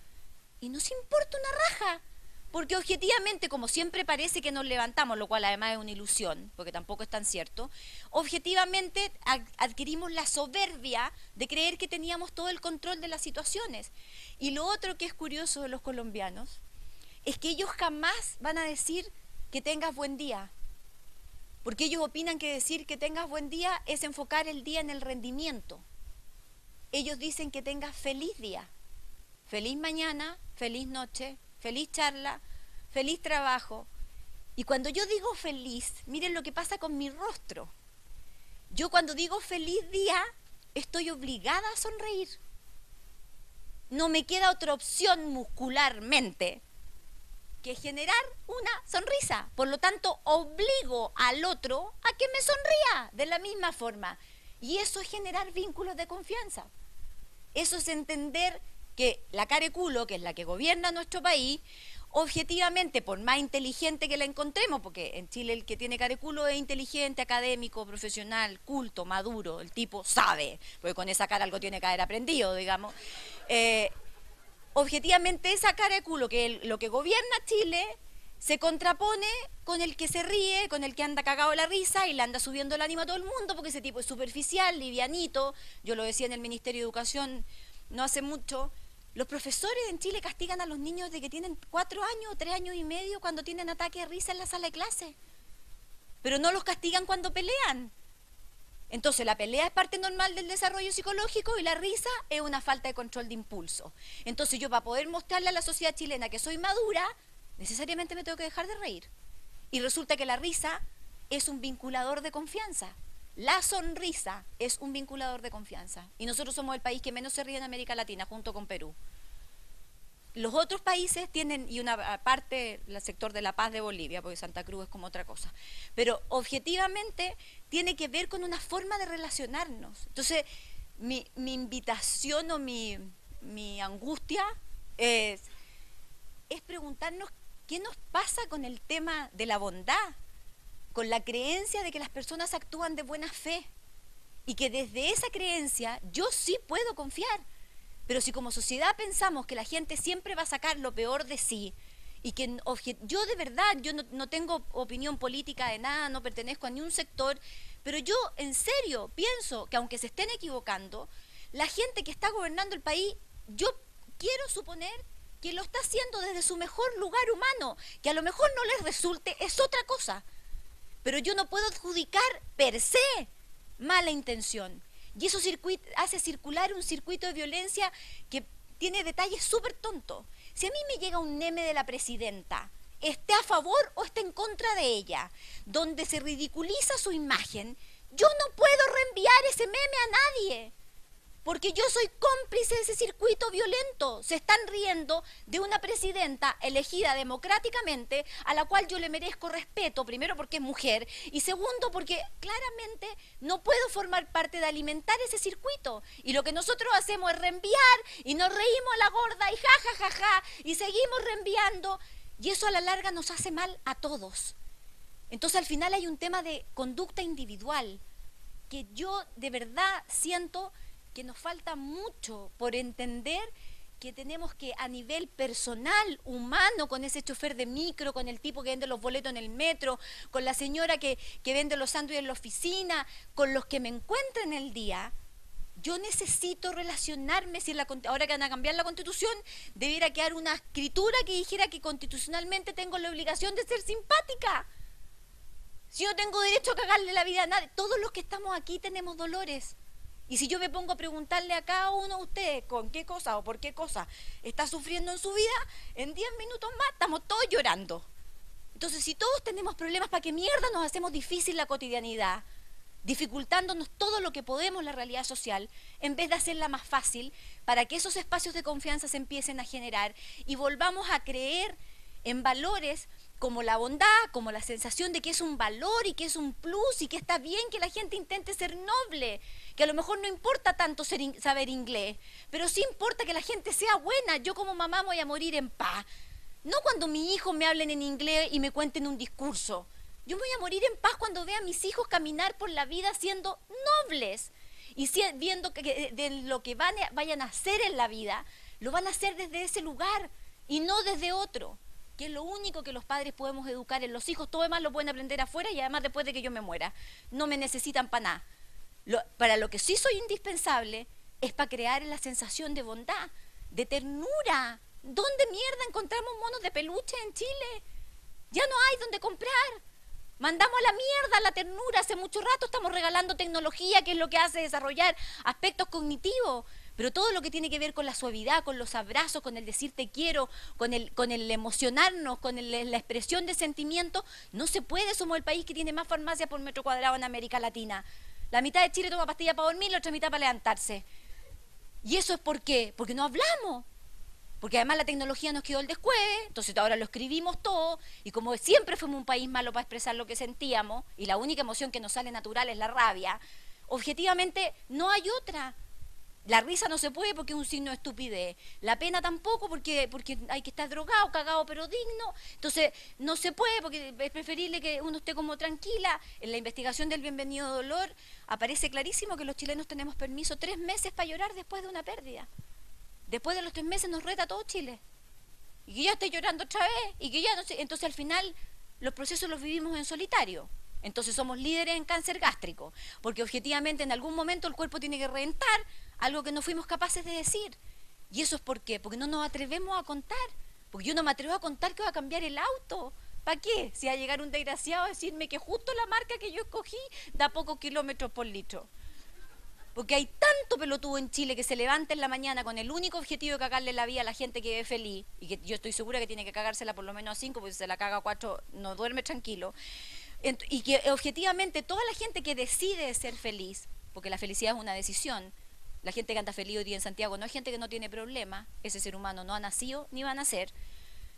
Y nos importa una raja. Porque objetivamente, como siempre parece que nos levantamos, lo cual además es una ilusión, porque tampoco es tan cierto, objetivamente adquirimos la soberbia de creer que teníamos todo el control de las situaciones. Y lo otro que es curioso de los colombianos es que ellos jamás van a decir que tengas buen día. Porque ellos opinan que decir que tengas buen día es enfocar el día en el rendimiento. Ellos dicen que tengas feliz día, feliz mañana, feliz noche, feliz charla, feliz trabajo. Y cuando yo digo feliz, miren lo que pasa con mi rostro. Yo cuando digo feliz día, estoy obligada a sonreír. No me queda otra opción muscularmente que generar una sonrisa. Por lo tanto, obligo al otro a que me sonría de la misma forma. Y eso es generar vínculos de confianza. Eso es entender que la careculo, que es la que gobierna nuestro país, objetivamente, por más inteligente que la encontremos, porque en Chile el que tiene careculo es inteligente, académico, profesional, culto, maduro, el tipo sabe, porque con esa cara algo tiene que haber aprendido, digamos. Objetivamente esa cara de culo, que es lo que gobierna Chile, se contrapone con el que se ríe, con el que anda cagado de la risa y le anda subiendo el ánimo a todo el mundo, porque ese tipo es superficial, livianito. Yo lo decía en el Ministerio de Educación no hace mucho. Los profesores en Chile castigan a los niños de que tienen 4 años o 3 años y medio cuando tienen ataque de risa en la sala de clase. Pero no los castigan cuando pelean. Entonces la pelea es parte normal del desarrollo psicológico y la risa es una falta de control de impulso. Entonces yo, para poder mostrarle a la sociedad chilena que soy madura, necesariamente me tengo que dejar de reír. Y resulta que la risa es un vinculador de confianza. La sonrisa es un vinculador de confianza. Y nosotros somos el país que menos se ríe en América Latina, junto con Perú. Los otros países tienen, y una parte, el sector de La Paz de Bolivia, porque Santa Cruz es como otra cosa, pero objetivamente tiene que ver con una forma de relacionarnos. Entonces, mi invitación o mi angustia es preguntarnos qué nos pasa con el tema de la bondad, con la creencia de que las personas actúan de buena fe y que desde esa creencia yo sí puedo confiar. Pero si como sociedad pensamos que la gente siempre va a sacar lo peor de sí y que yo de verdad, yo no tengo opinión política de nada, no pertenezco a ningún sector, pero yo en serio pienso que aunque se estén equivocando, la gente que está gobernando el país, yo quiero suponer que lo está haciendo desde su mejor lugar humano, que a lo mejor no les resulte, es otra cosa, pero yo no puedo adjudicar per se mala intención. Y eso hace circular un circuito de violencia que tiene detalles súper tontos. Si a mí me llega un meme de la presidenta, esté a favor o esté en contra de ella, donde se ridiculiza su imagen, yo no puedo reenviar ese meme a nadie, porque yo soy cómplice de ese circuito violento. Se están riendo de una presidenta elegida democráticamente, a la cual yo le merezco respeto, primero porque es mujer, y segundo porque claramente no puedo formar parte de alimentar ese circuito. Y lo que nosotros hacemos es reenviar, y nos reímos a la gorda, y ja, ja, ja, ja, y seguimos reenviando, y eso a la larga nos hace mal a todos. Entonces al final hay un tema de conducta individual, que yo de verdad siento que nos falta mucho por entender que tenemos que a nivel personal, humano, con ese chofer de micro, con el tipo que vende los boletos en el metro, con la señora que vende los sándwiches en la oficina, con los que me encuentro en el día, yo necesito relacionarme. Si ahora que van a cambiar la Constitución, debiera quedar una escritura que dijera que constitucionalmente tengo la obligación de ser simpática. Si yo tengo derecho a cagarle la vida a nadie, todos los que estamos aquí tenemos dolores. Y si yo me pongo a preguntarle a cada uno de ustedes con qué cosa o por qué cosa está sufriendo en su vida, en 10 minutos más estamos todos llorando. Entonces, si todos tenemos problemas, ¿para qué mierda nos hacemos difícil la cotidianidad? Dificultándonos todo lo que podemos la realidad social, en vez de hacerla más fácil, para que esos espacios de confianza se empiecen a generar y volvamos a creer en valores como la bondad, como la sensación de que es un valor y que es un plus y que está bien que la gente intente ser noble, que a lo mejor no importa tanto saber inglés, pero sí importa que la gente sea buena. Yo como mamá voy a morir en paz, no cuando mis hijos me hablen en inglés y me cuenten un discurso. Yo voy a morir en paz cuando vea a mis hijos caminar por la vida siendo nobles y viendo que de lo que vayan a hacer en la vida, lo van a hacer desde ese lugar y no desde otro, que es lo único que los padres podemos educar en los hijos. Todo demás lo pueden aprender afuera y además después de que yo me muera. No me necesitan para nada. Para lo que sí soy indispensable es para crear la sensación de bondad, de ternura. ¿Dónde mierda encontramos monos de peluche en Chile? Ya no hay donde comprar. Mandamos a la mierda la ternura. Hace mucho rato estamos regalando tecnología, que es lo que hace desarrollar aspectos cognitivos. Pero todo lo que tiene que ver con la suavidad, con los abrazos, con el decir te quiero, con el emocionarnos, con la expresión de sentimientos, no se puede. Somos el país que tiene más farmacias por metro cuadrado en América Latina. La mitad de Chile toma pastilla para dormir, la otra mitad para levantarse. ¿Y eso es por qué? Porque no hablamos. Porque además la tecnología nos quedó el descueve, entonces ahora lo escribimos todo, y como siempre fuimos un país malo para expresar lo que sentíamos, y la única emoción que nos sale natural es la rabia, objetivamente no hay otra. La risa no se puede porque es un signo de estupidez, la pena tampoco porque hay que estar drogado, cagado pero digno, entonces no se puede porque es preferible que uno esté como tranquila. En la investigación del bienvenido dolor aparece clarísimo que los chilenos tenemos permiso 3 meses para llorar después de una pérdida. Después de los 3 meses nos reta todo Chile. Y que ya estoy llorando otra vez. Y que ya no sé. Entonces al final los procesos los vivimos en solitario. Entonces somos líderes en cáncer gástrico. Porque objetivamente en algún momento el cuerpo tiene que reventar algo que no fuimos capaces de decir. ¿Y eso es por qué? Porque no nos atrevemos a contar. Porque yo no me atrevo a contar que va a cambiar el auto. ¿Para qué? Si va a llegar un desgraciado a decirme que justo la marca que yo escogí da pocos kilómetros por litro. Porque hay tanto pelotudo en Chile que se levanta en la mañana con el único objetivo de cagarle la vida a la gente que ve feliz, y que yo estoy segura que tiene que cagársela por lo menos a 5, porque si se la caga a 4 no duerme tranquilo, y que objetivamente toda la gente que decide ser feliz, porque la felicidad es una decisión, la gente que anda feliz hoy día en Santiago no es gente que no tiene problema, ese ser humano no ha nacido ni va a nacer.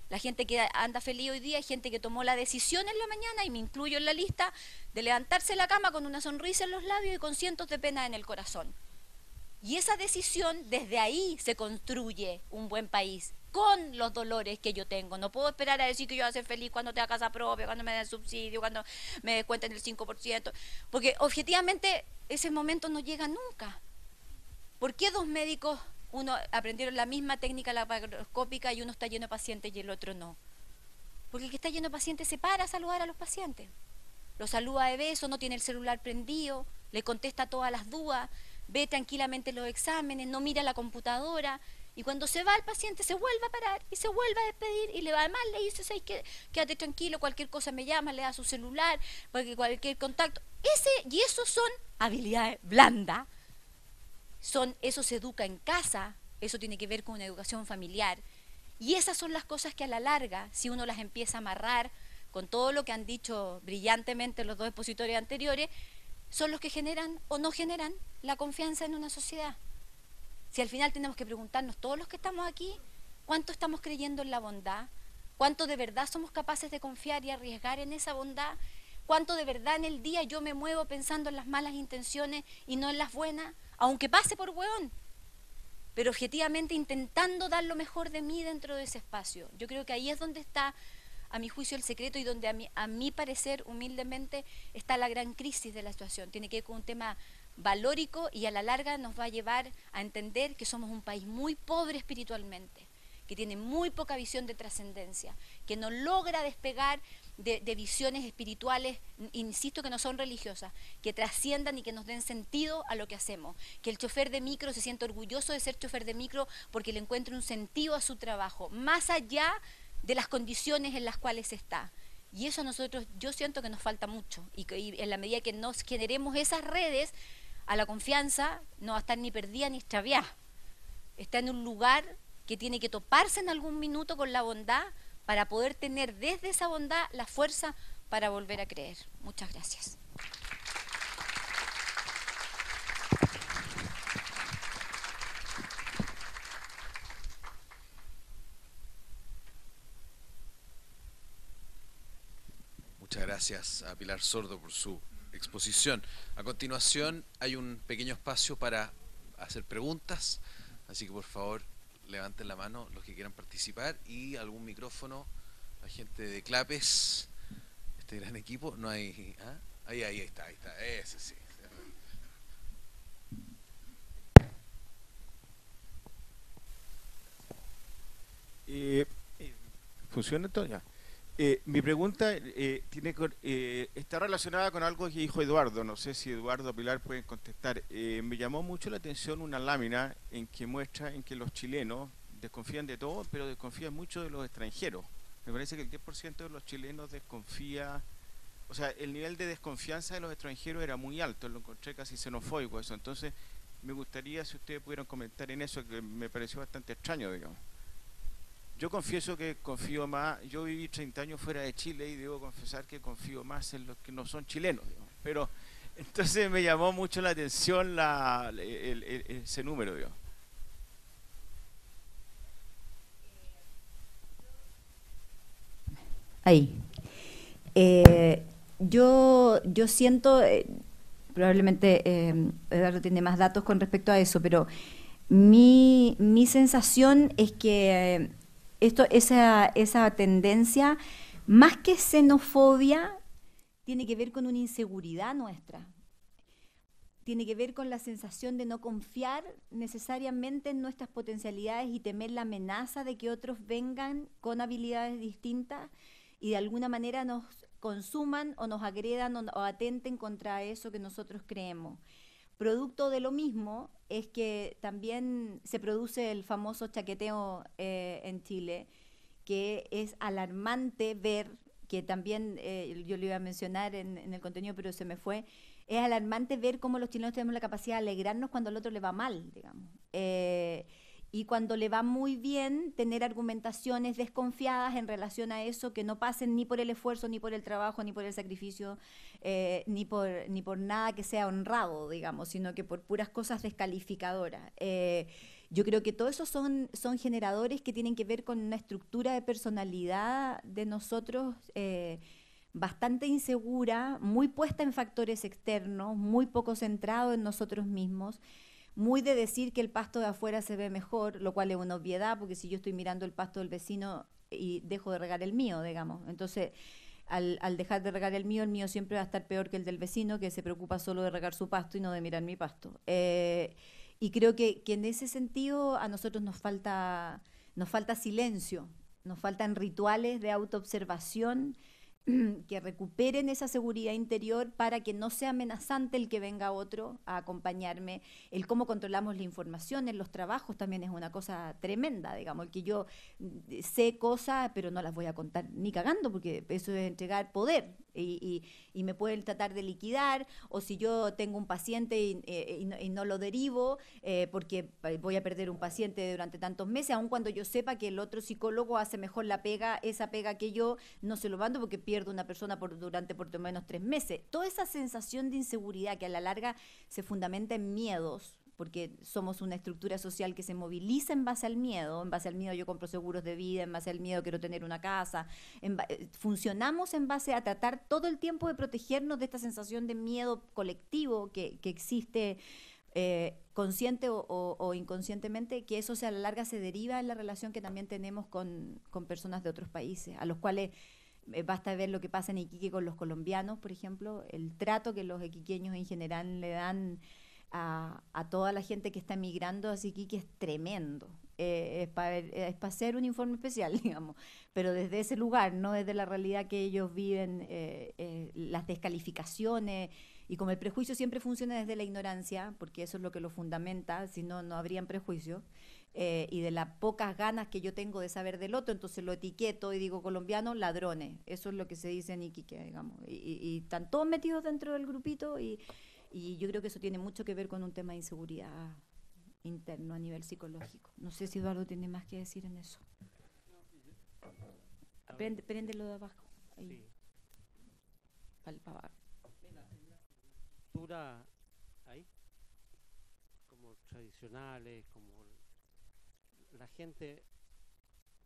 La gente que anda feliz hoy día es gente que tomó la decisión en la mañana, y me incluyo en la lista, de levantarse de la cama con una sonrisa en los labios y con cientos de penas en el corazón. Y esa decisión, desde ahí se construye un buen país, con los dolores que yo tengo. No puedo esperar a decir que yo voy a ser feliz cuando tenga casa propia, cuando me den subsidio, cuando me descuenten el 5%, porque objetivamente ese momento no llega nunca. ¿Por qué 2 médicos, uno aprendieron la misma técnica laparoscópica y uno está lleno de pacientes y el otro no? Porque el que está lleno de pacientes se para a saludar a los pacientes. Los saluda de beso, no tiene el celular prendido, le contesta todas las dudas, ve tranquilamente los exámenes, no mira la computadora, y cuando se va el paciente se vuelve a parar y se vuelve a despedir, y además le dice, ¿sabes qué? Quédate tranquilo, cualquier cosa me llama, le da su celular, porque cualquier contacto. Y eso son habilidades blandas. Eso se educa en casa, eso tiene que ver con una educación familiar, y esas son las cosas que a la larga, si uno las empieza a amarrar con todo lo que han dicho brillantemente los 2 expositores anteriores, son los que generan o no generan la confianza en una sociedad. Si al final tenemos que preguntarnos, todos los que estamos aquí, ¿cuánto estamos creyendo en la bondad? ¿Cuánto de verdad somos capaces de confiar y arriesgar en esa bondad? ¿Cuánto de verdad en el día yo me muevo pensando en las malas intenciones y no en las buenas? Aunque pase por hueón, pero objetivamente intentando dar lo mejor de mí dentro de ese espacio. Yo creo que ahí es donde está, a mi juicio, el secreto, y donde a mi parecer, humildemente, está la gran crisis de la situación. Tiene que ver con un tema valórico, y a la larga nos va a llevar a entender que somos un país muy pobre espiritualmente, que tiene muy poca visión de trascendencia, que no logra despegar de visiones espirituales, insisto, que no son religiosas, que trasciendan y que nos den sentido a lo que hacemos. Que el chofer de micro se sienta orgulloso de ser chofer de micro porque le encuentre un sentido a su trabajo, más allá de las condiciones en las cuales está. Y eso a nosotros, yo siento que nos falta mucho, y en la medida que nos generemos esas redes, a la confianza no va a estar ni perdida ni extraviada. Está en un lugar que tiene que toparse en algún minuto con la bondad, para poder tener desde esa bondad la fuerza para volver a creer. Muchas gracias. Muchas gracias a Pilar Sordo por su exposición. A continuación hay un pequeño espacio para hacer preguntas, así que por favor levanten la mano los que quieran participar y algún micrófono, la gente de Clapes, este gran equipo. No hay... ¿ah? Ahí está, ese sí. ¿Funciona todo ya? Mi pregunta está relacionada con algo que dijo Eduardo. No sé si Eduardo o Pilar pueden contestar. Me llamó mucho la atención una lámina en que muestra en que los chilenos desconfían de todo, pero desconfían mucho de los extranjeros. Me parece que el 10% de los chilenos desconfía, o sea, el nivel de desconfianza de los extranjeros era muy alto, lo encontré casi xenofóbico eso. Entonces, me gustaría si ustedes pudieran comentar en eso, que me pareció bastante extraño, digamos. Yo confieso que confío más, yo viví 30 años fuera de Chile y debo confesar que confío más en los que no son chilenos, digamos. Pero entonces me llamó mucho la atención ese número, digamos. Ahí. Yo siento, probablemente Eduardo tiene más datos con respecto a eso, pero mi sensación es que esa tendencia, más que xenofobia, tiene que ver con una inseguridad nuestra. Tiene que ver con la sensación de no confiar necesariamente en nuestras potencialidades y temer la amenaza de que otros vengan con habilidades distintas y de alguna manera nos consuman o nos agredan o atenten contra eso que nosotros creemos. Producto de lo mismo es que también se produce el famoso chaqueteo en Chile, que es alarmante ver, que también yo lo iba a mencionar en el contenido, pero se me fue, es alarmante ver cómo los chilenos tenemos la capacidad de alegrarnos cuando al otro le va mal, digamos. Y cuando le va muy bien, tener argumentaciones desconfiadas en relación a eso que no pasen ni por el esfuerzo, ni por el trabajo, ni por el sacrificio, ni por nada que sea honrado, digamos, sino que por puras cosas descalificadoras. Yo creo que todo eso son generadores que tienen que ver con una estructura de personalidad de nosotros bastante insegura, muy puesta en factores externos, muy poco centrado en nosotros mismos, muy de decir que el pasto de afuera se ve mejor, lo cual es una obviedad, porque si yo estoy mirando el pasto del vecino y dejo de regar el mío, digamos, entonces al dejar de regar el mío siempre va a estar peor que el del vecino, que se preocupa solo de regar su pasto y no de mirar mi pasto. Y creo que en ese sentido a nosotros nos falta silencio, nos faltan rituales de autoobservación que recuperen esa seguridad interior para que no sea amenazante el que venga otro a acompañarme. El cómo controlamos la información en los trabajos también es una cosa tremenda, digamos, el que yo sé cosas pero no las voy a contar ni cagando, porque eso es entregar poder y me pueden tratar de liquidar, o si yo tengo un paciente y no lo derivo porque voy a perder un paciente durante tantos meses, aun cuando yo sepa que el otro psicólogo hace mejor esa pega que yo, no se lo mando porque pierdo una persona durante por lo menos 3 meses. Toda esa sensación de inseguridad que a la larga se fundamenta en miedos, porque somos una estructura social que se moviliza en base al miedo. En base al miedo yo compro seguros de vida, en base al miedo quiero tener una casa. Funcionamos en base a tratar todo el tiempo de protegernos de esta sensación de miedo colectivo que existe consciente o inconscientemente, que eso a la larga se deriva en la relación que también tenemos con personas de otros países, a los cuales basta ver lo que pasa en Iquique con los colombianos, por ejemplo, el trato que los iquiqueños en general le dan a toda la gente que está emigrando a Iquique es tremendo. Es para hacer un informe especial, digamos, pero desde ese lugar, no desde la realidad que ellos viven, las descalificaciones, y como el prejuicio siempre funciona desde la ignorancia, porque eso es lo que lo fundamenta, si no, no habrían prejuicios, y de las pocas ganas que yo tengo de saber del otro, entonces lo etiqueto y digo colombianos, ladrones. Eso es lo que se dice en Iquique, digamos, y están todos metidos dentro del grupito, y yo creo que eso tiene mucho que ver con un tema de inseguridad interno a nivel psicológico. No sé si Eduardo tiene más que decir en eso. Préndelo de abajo. Ahí. Sí. Para abajo. Cultura ahí, como tradicionales, como la gente,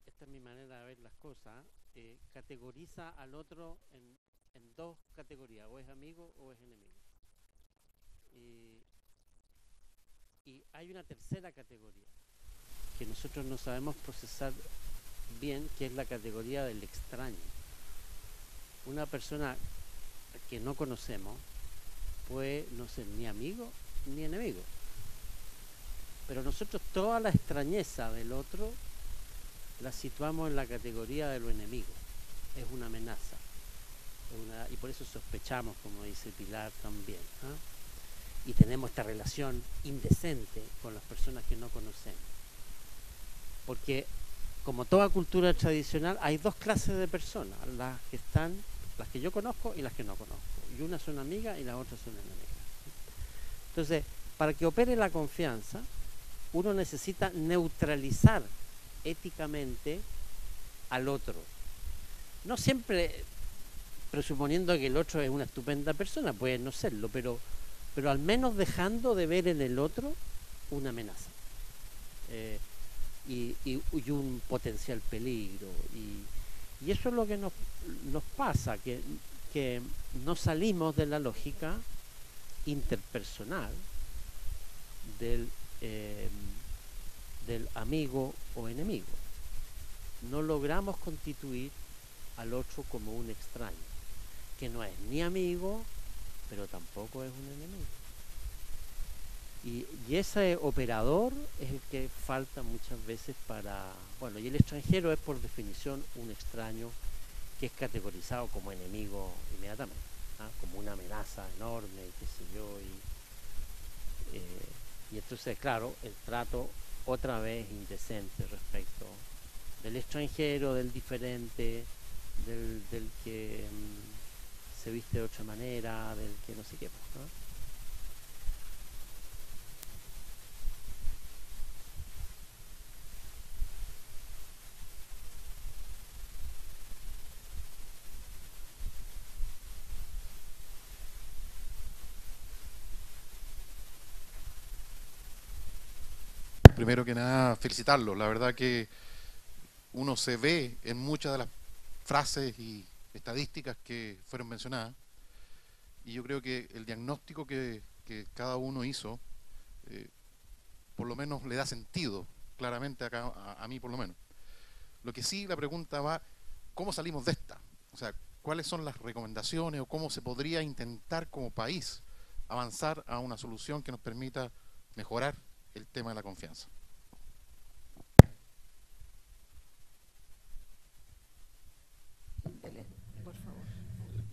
esta es mi manera de ver las cosas, categoriza al otro en dos categorías, o es amigo o es enemigo. Y hay una tercera categoría que nosotros no sabemos procesar bien, que es la categoría del extraño. Una persona que no conocemos puede no ser ni amigo ni enemigo, pero nosotros toda la extrañeza del otro la situamos en la categoría de lo enemigo, es una amenaza, y por eso sospechamos, como dice Pilar también, ¿eh? Y tenemos esta relación indecente con las personas que no conocemos, porque como toda cultura tradicional hay dos clases de personas, las que yo conozco y las que no conozco, y unas son amigas y las otras son enemigas. Entonces, para que opere la confianza, uno necesita neutralizar éticamente al otro, no siempre presuponiendo que el otro es una estupenda persona, puede no serlo, pero al menos dejando de ver en el otro una amenaza y un potencial peligro, y eso es lo que nos pasa, que no salimos de la lógica interpersonal del amigo o enemigo. No logramos constituir al otro como un extraño, que no es ni amigo, pero tampoco es un enemigo. Y ese operador es el que falta muchas veces para... Bueno, y el extranjero es por definición un extraño que es categorizado como enemigo inmediatamente, ¿ah? Como una amenaza enorme, qué sé yo, y entonces, claro, el trato otra vez indecente respecto del extranjero, del diferente, del que se viste de otra manera, del que no sé qué, ¿no? Primero que nada, felicitarlo. La verdad que uno se ve en muchas de las frases y estadísticas que fueron mencionadas, y yo creo que el diagnóstico que cada uno hizo, por lo menos le da sentido, claramente acá, a mí por lo menos. Lo que sí, la pregunta va, ¿cómo salimos de esta? O sea, ¿cuáles son las recomendaciones o cómo se podría intentar como país avanzar a una solución que nos permita mejorar el tema de la confianza? Por favor.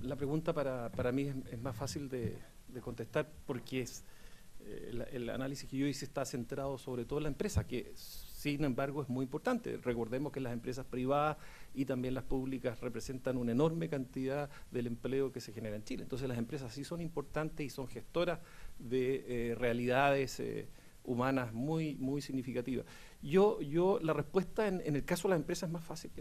La pregunta para mí es más fácil de contestar, porque el análisis que yo hice está centrado sobre todo en la empresa, que sin embargo es muy importante. Recordemos que las empresas privadas y también las públicas representan una enorme cantidad del empleo que se genera en Chile. Entonces las empresas sí son importantes y son gestoras de realidades humanas muy significativas. La respuesta en el caso de las empresas es más fácil.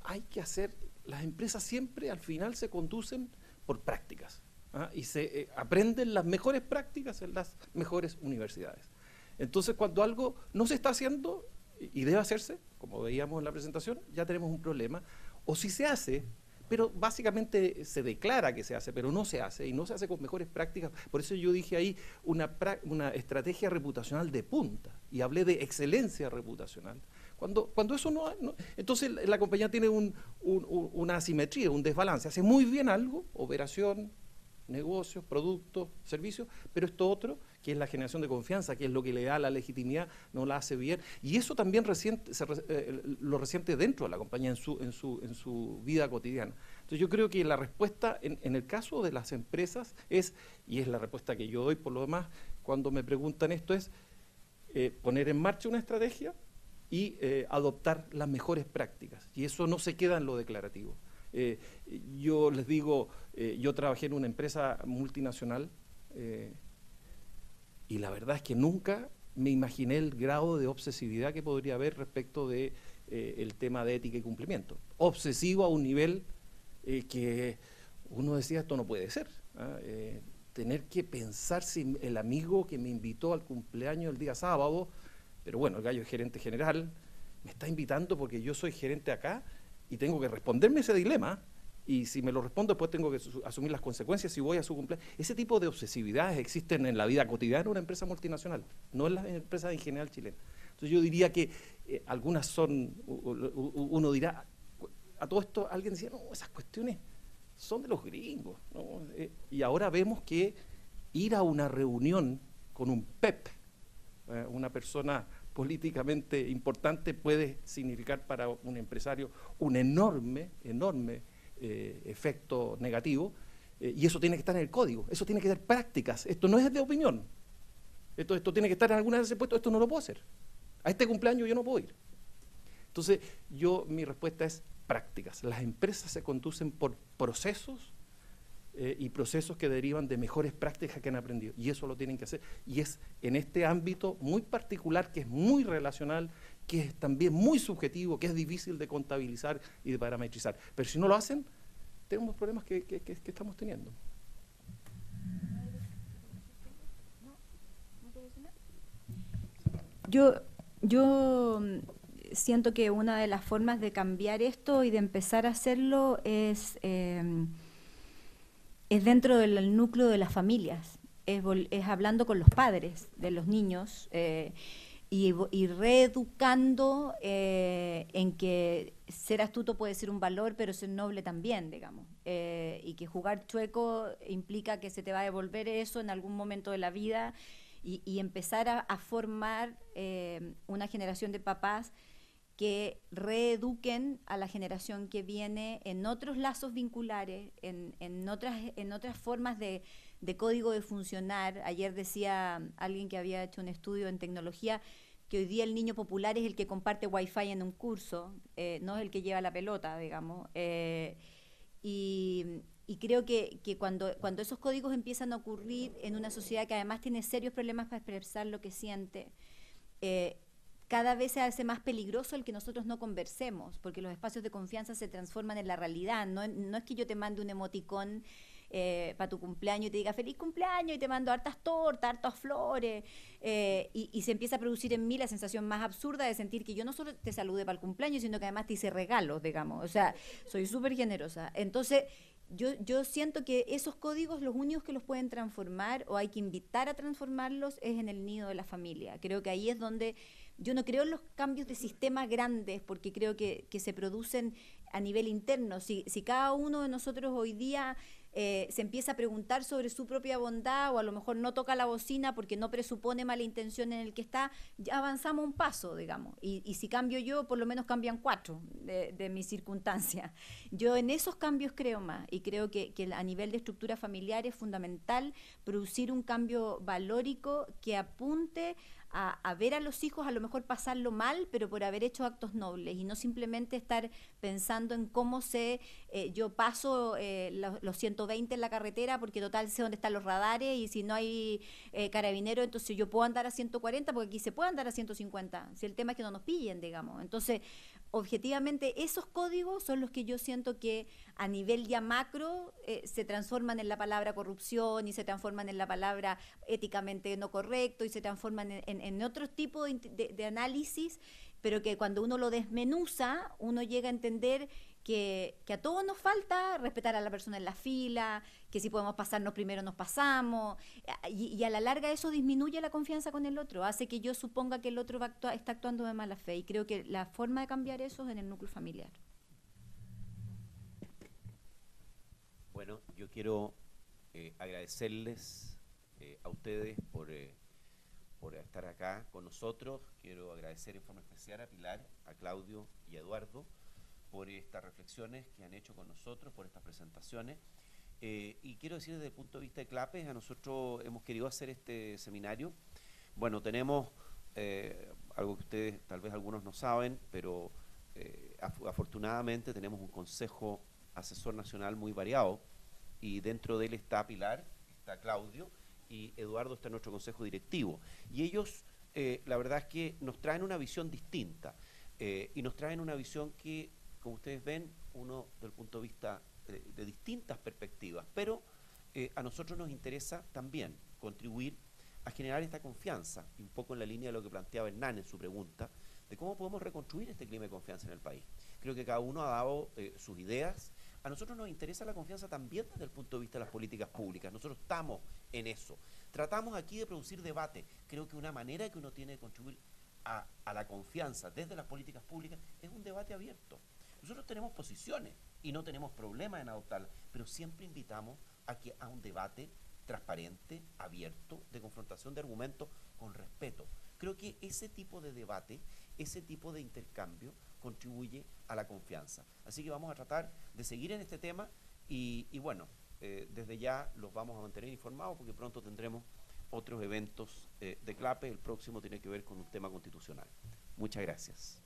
Hay que hacer, las empresas siempre al final se conducen por prácticas, ¿ah? Y se aprenden las mejores prácticas en las mejores universidades. Entonces, cuando algo no se está haciendo y debe hacerse, como veíamos en la presentación, ya tenemos un problema. O si se hace, pero básicamente se declara que se hace, pero no se hace, y no se hace con mejores prácticas. Por eso yo dije ahí una estrategia reputacional de punta, y hablé de excelencia reputacional. Cuando eso no, entonces la compañía tiene una asimetría, un desbalance. Hace muy bien algo, operación, negocios, productos, servicios, pero esto otro, que es la generación de confianza, que es lo que le da la legitimidad, no la hace bien. Y eso también lo resiente dentro de la compañía en su vida cotidiana. Entonces yo creo que la respuesta en el caso de las empresas es, y es la respuesta que yo doy por lo demás, cuando me preguntan esto, es poner en marcha una estrategia y adoptar las mejores prácticas. Y eso no se queda en lo declarativo. Yo les digo, yo trabajé en una empresa multinacional y la verdad es que nunca me imaginé el grado de obsesividad que podría haber respecto de el tema de ética y cumplimiento. Obsesivo a un nivel que uno decía, esto no puede ser. Tener que pensar si el amigo que me invitó al cumpleaños el día sábado, pero bueno, el gallo es gerente general, me está invitando porque yo soy gerente acá y tengo que responderme ese dilema, y si me lo respondo después tengo que asumir las consecuencias si voy a su cumpleaños. Ese tipo de obsesividades existen en la vida cotidiana de una empresa multinacional, no en las empresas en general chilenas. Entonces yo diría que algunas son, uno dirá, a todo esto alguien decía, no, esas cuestiones son de los gringos, ¿no? Y ahora vemos que ir a una reunión con un PEP, una persona políticamente importante, puede significar para un empresario un enorme efecto negativo, y eso tiene que estar en el código, eso tiene que ser prácticas, esto no es de opinión, esto tiene que estar en alguna de ese puesto, esto no lo puedo hacer, a este cumpleaños yo no puedo ir. Entonces mi respuesta es prácticas. Las empresas se conducen por procesos y procesos que derivan de mejores prácticas que han aprendido, y eso lo tienen que hacer, y es en este ámbito muy particular, que es muy relacional, que es también muy subjetivo, que es difícil de contabilizar y de parametrizar. Pero si no lo hacen, tenemos problemas que estamos teniendo. Yo siento que una de las formas de cambiar esto y de empezar a hacerlo es dentro del núcleo de las familias, es hablando con los padres de los niños y reeducando en que ser astuto puede ser un valor, pero ser noble también, digamos, y que jugar chueco implica que se te va a devolver eso en algún momento de la vida, y empezar a formar una generación de papás que reeduquen a la generación que viene en otros lazos vinculares, en otras formas de código de funcionar. Ayer decía alguien que había hecho un estudio en tecnología que hoy día el niño popular es el que comparte wifi en un curso, no es el que lleva la pelota, digamos. Y creo que cuando esos códigos empiezan a ocurrir en una sociedad que además tiene serios problemas para expresar lo que siente, cada vez se hace más peligroso el que nosotros no conversemos, porque los espacios de confianza se transforman en la realidad. No es que yo te mande un emoticón para tu cumpleaños y te diga feliz cumpleaños y te mando hartas tortas, hartas flores, y se empieza a producir en mí la sensación más absurda de sentir que yo no solo te saludé para el cumpleaños, sino que además te hice regalos, digamos. O sea, soy súper generosa. Entonces, yo siento que esos códigos, los únicos que los pueden transformar o hay que invitar a transformarlos es en el nido de la familia. Creo que ahí es donde yo no creo en los cambios de sistema grandes, porque creo que se producen a nivel interno. Si cada uno de nosotros hoy día se empieza a preguntar sobre su propia bondad, o a lo mejor no toca la bocina porque no presupone mala intención en el que está, ya avanzamos un paso, digamos. Y si cambio yo, por lo menos cambian 4 de mis circunstancias. Yo en esos cambios creo más, y creo que a nivel de estructura familiar es fundamental producir un cambio valórico que apunte a ver a los hijos a lo mejor pasarlo mal, pero por haber hecho actos nobles, y no simplemente estar pensando en cómo yo paso los 120 en la carretera porque total sé dónde están los radares, y si no hay carabineros, entonces yo puedo andar a 140 porque aquí se puede andar a 150, si el tema es que no nos pillen, digamos. Entonces, objetivamente, esos códigos son los que yo siento que a nivel ya macro se transforman en la palabra corrupción, y se transforman en la palabra éticamente no correcto, y se transforman en otro tipo de análisis, pero que cuando uno lo desmenuza, uno llega a entender que a todos nos falta respetar a la persona en la fila, que si podemos pasarnos primero nos pasamos, y a la larga eso disminuye la confianza con el otro, hace que yo suponga que el otro está actuando de mala fe, y creo que la forma de cambiar eso es en el núcleo familiar. Bueno, yo quiero agradecerles a ustedes por estar acá con nosotros. Quiero agradecer en forma especial a Pilar, a Claudio y a Eduardo por estas reflexiones que han hecho con nosotros, por estas presentaciones. Y quiero decir desde el punto de vista de CLAPES, a nosotros hemos querido hacer este seminario. Bueno, tenemos algo que ustedes tal vez algunos no saben, pero afortunadamente tenemos un consejo asesor nacional muy variado, y dentro de él está Pilar, está Claudio, y Eduardo está en nuestro consejo directivo. Y ellos, la verdad es que nos traen una visión distinta. y nos traen una visión que, como ustedes ven, uno del punto de vista de distintas perspectivas, pero a nosotros nos interesa también contribuir a generar esta confianza, y un poco en la línea de lo que planteaba Hernán en su pregunta, de cómo podemos reconstruir este clima de confianza en el país. Creo que cada uno ha dado sus ideas. A nosotros nos interesa la confianza también desde el punto de vista de las políticas públicas. Nosotros estamos en eso. Tratamos aquí de producir debate. Creo que una manera que uno tiene de contribuir a la confianza desde las políticas públicas es un debate abierto. Nosotros tenemos posiciones y no tenemos problema en adoptarlas, pero siempre invitamos a un debate transparente, abierto, de confrontación de argumentos con respeto. Creo que ese tipo de debate, ese tipo de intercambio contribuye a la confianza. Así que vamos a tratar de seguir en este tema y bueno, desde ya los vamos a mantener informados porque pronto tendremos otros eventos de CLAPE. El próximo tiene que ver con un tema constitucional. Muchas gracias.